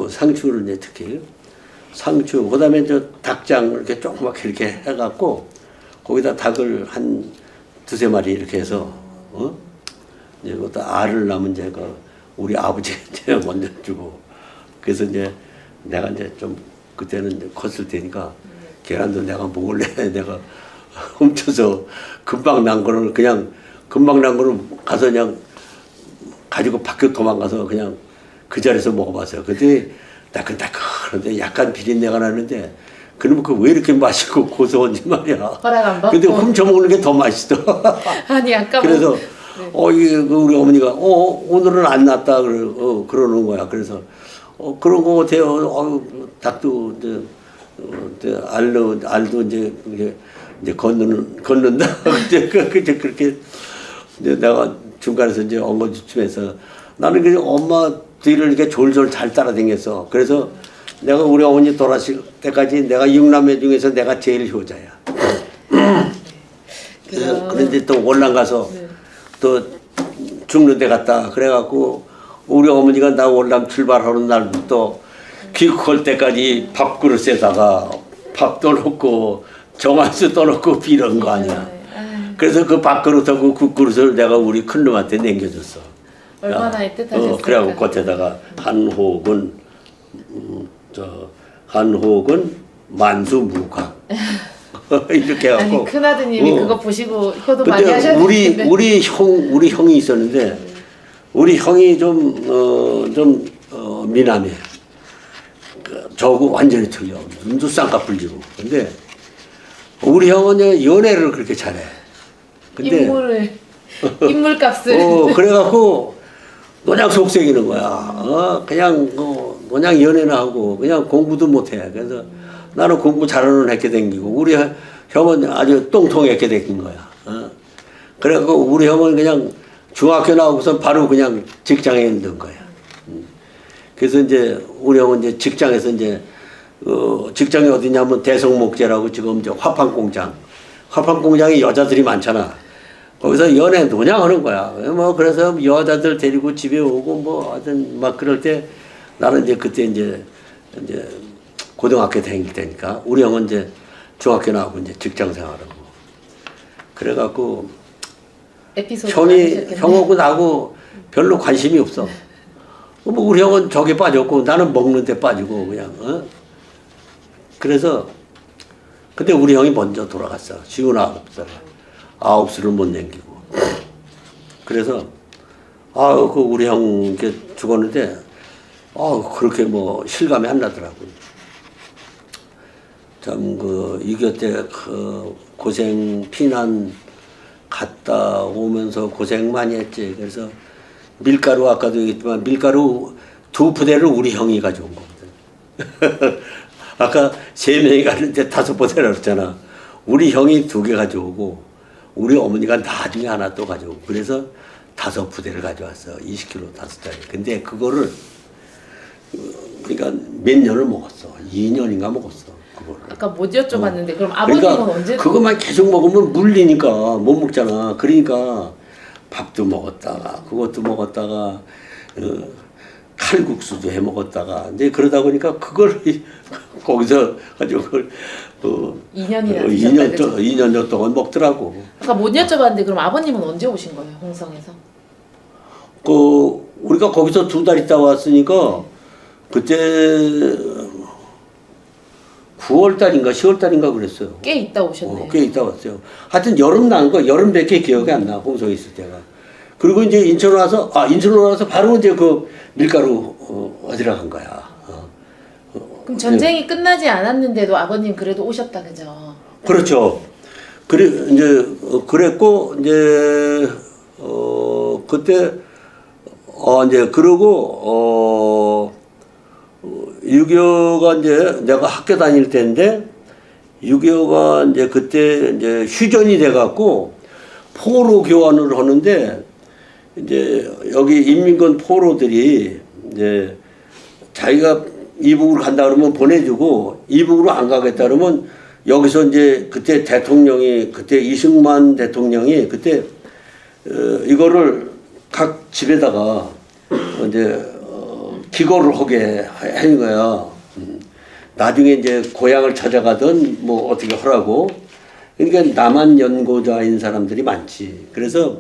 상추를 이제 특히 상추 그다음에 저 닭장 이렇게 조그맣게 이렇게 해갖고 거기다 닭을 한 두세 마리 이렇게 해서 이제 그것도 알을 낳으면 이제 우리 아버지한테 먼저 주고 그래서 이제 내가 이제 좀 그때는 이제 컸을 테니까 계란도 내가 먹을래 내가 훔쳐서 금방 난 거를 가서 그냥 가지고 밖에 도망가서 그냥 그 자리에서 먹어봤어요. 그때 따끈따끈한데 약간 비린내가 나는데 그러면 왜 이렇게 맛있고 고소한지 말이야. 허락 안 받고. 근데 훔쳐 먹는 게 더 맛있어. 아니 아까 그래서 네. 우리 어머니가 오늘은 안 났다 그러는 거야. 그래서 그런 거 같아요. 닭도 이제 알도 이제 걷는다. 이제 그렇게 이제 내가 중간에서 이제 엉거주춤해서 나는 그냥 엄마 뒤를 이렇게 졸졸 잘 따라다녔어. 그래서 내가 우리 어머니 돌아가실 때까지 내가 6남매 중에서 내가 제일 효자야. 그런데 또 월남 가서 네. 또 죽는 데 갔다 그래갖고 우리 어머니가 나 월남 출발하는 날부터 귀국할 때까지 밥그릇에다가 밥도 넣고 정한수 떠놓고 이런 거 아니야. 그래서 그 밥그릇하고 국그릇을 내가 우리 큰놈한테 남겨줬어. 얼마나 애틋하셨을까. 그래갖고 겉에다가 한혹은 한혹은 만수무각 이렇게 해갖고. 아니 큰아드님이 그거 보시고 효도 많이 근데 하셨을 텐데. 우리 형이 있었는데 우리 형이 좀 미남해. 저하고 완전히 틀려. 눈도 쌍꺼풀 지고. 근데 우리 형은 연애를 그렇게 잘해. 근데 인물값을. 그래갖고 그냥 속색이는 거야. 그냥 그냥 연애나 하고 그냥 공부도 못해. 그래서 나는 공부 잘하는 애게 댕기고 우리 형은 아주 똥통애게 댕긴 거야. 그래갖고 우리 형은 그냥 중학교 나오고서 바로 그냥 직장에 있는 거야. 그래서 이제 우리 형은 이제 직장에서 이제 직장이 어디냐면 대성목재라고 지금 이제 화판공장. 화판공장에 여자들이 많잖아. 거기서 연애 노냥하는 거야. 뭐 그래서 여자들 데리고 집에 오고 뭐 하여튼 막 그럴 때 나는 이제 그때 이제 고등학교 다닐 때니까 우리 형은 이제 중학교 나오고 이제 직장 생활하고 그래갖고 에피소드 형하고 나하고 별로 관심이 없어. 뭐 우리 형은 저기 빠졌고 나는 먹는 데 빠지고 그냥 그래서 근데 우리 형이 먼저 돌아갔어. 59살. 9수를 못 남기고. 그래서 그 우리 형 이렇게 죽었는데 그렇게 뭐 실감이 안 나더라고요. 참 그 6.25 때 그 고생 피난 갔다 오면서 고생 많이 했지. 그래서 밀가루 아까도 얘기했지만 밀가루 2부대를 우리 형이 가져온 거거든. 아까 3명이 갔는데 5부대라 그랬잖아. 우리 형이 2개 가져오고 우리 어머니가 나중에 하나 또 가져오고 그래서 5부대를 가져왔어. 20kg 5짜리. 근데 그거를 그러니까 몇 년을 먹었어. 2년인가 먹었어. 그거를. 아까 못 여쭤봤는데 그럼 아버님은 그러니까 언제? 그것만 계속 먹으면 물리니까 못 먹잖아. 그러니까 밥도 먹었다가 그것도 먹었다가 칼국수도 해 먹었다가 이제 그러다 보니까 그걸 거기서 가지고 그걸 2년이나 2년 동안 먹더라고. 아까 못 여쭤봤는데 그럼 아버님은 언제 오신 거예요, 홍성에서? 우리가 거기서 2달 있다 왔으니까 그때 9월 달인가 10월 달인가 그랬어요. 꽤 있다 오셨네요. 꽤 있다 왔어요. 하여튼 여름 난 거 여름밖에 기억이 안 나. 홍성에 있을 때가. 그리고 이제 인천 와서 바로 이제 그 밀가루 어디라 간 거야. 그럼 전쟁이 끝나지 않았는데도 아버님 그래도 오셨다 그죠? 그렇죠. 그래 이제 그랬고 이제 그때 이제 그러고 6.25가 이제 내가 학교 다닐 때인데 6.25가 이제 그때 이제 휴전이 돼 갖고 포로 교환을 하는데 이제 여기 인민군 포로들이 이제 자기가 이북으로 간다 그러면 보내주고 이북으로 안 가겠다 그러면 여기서 이제 그때 대통령이 그때 이승만 대통령이 그때 이거를 각 집에다가 이제 기거를 하게 하는 거야. 나중에 이제 고향을 찾아가든 뭐 어떻게 하라고. 그러니까 남한 연고자인 사람들이 많지. 그래서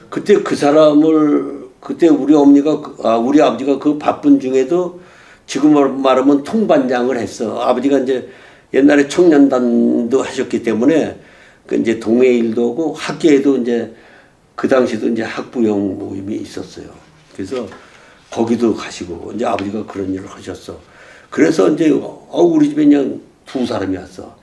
그때 그 사람을 그때 우리 어머니가 우리 아버지가 그 바쁜 중에도 지금 말하면 통반장을 했어. 아버지가 이제 옛날에 청년단도 하셨기 때문에 그 이제 동해일도 하고 학계에도 이제 그 당시도 이제 학부형 모임이 있었어요. 그래서 거기도 가시고 이제 아버지가 그런 일을 하셨어. 그래서 이제 우리 집에 그냥 2사람이 왔어.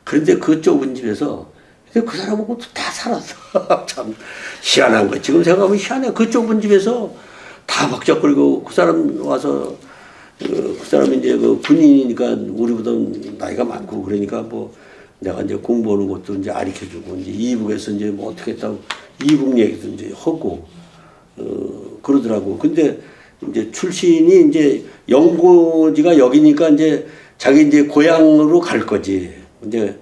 그런데 그 좁은 집에서 근데 그 사람하고 다 살았어. 참 희한한 거. 지금 생각하면 희한해. 그 좁은 집에서 다 박적거리고 그 사람 와서 그 사람이 이제 그 군인이니까 우리보다 나이가 많고 그러니까 뭐 내가 이제 공부하는 것도 이제 가르쳐주고 이제 이북에서 이제 뭐 어떻게 했다고 이북 얘기도 이제 하고 그러더라고. 근데 이제 출신이 이제 연고지가 여기니까 이제 자기 이제 고향으로 갈 거지. 이제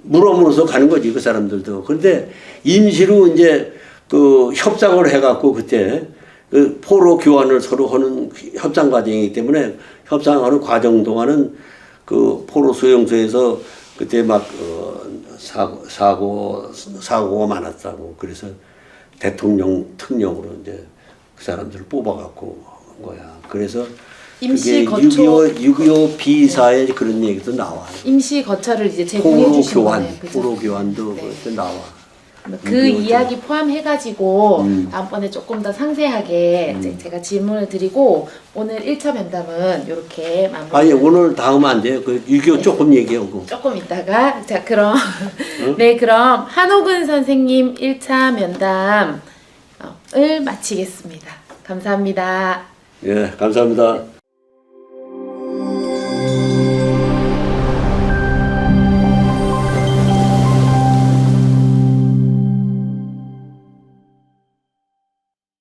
물어물어서 가는 거지 그 사람들도. 그런데 임시로 이제 그 협상을 해갖고 그때 그 포로 교환을 서로 하는 협상 과정이기 때문에 협상하는 과정 동안은 그 포로 수용소에서 그때 막 사고가 많았다고. 그래서 대통령 특령으로 이제 그 사람들을 뽑아갖고 한 거야. 그래서 임시 그게 거처 6.25 비사에 그런 얘기도 나와. 임시 거처를 이제 제공해 포로 주신 교환, 거네요. 그죠? 포로 교환도 네. 그때 나와. 그 이야기 포함해가지고 음. 다음번에 조금 더 상세하게 이제 제가 질문을 드리고 오늘 1차 면담은 이렇게 마무리. 아니 오늘 다음 안 돼요. 그 6.25 조금 얘기하고. 조금 있다가 자 그럼 네 그럼 한옥은 선생님 1차 면담을 마치겠습니다. 감사합니다. 예, 감사합니다.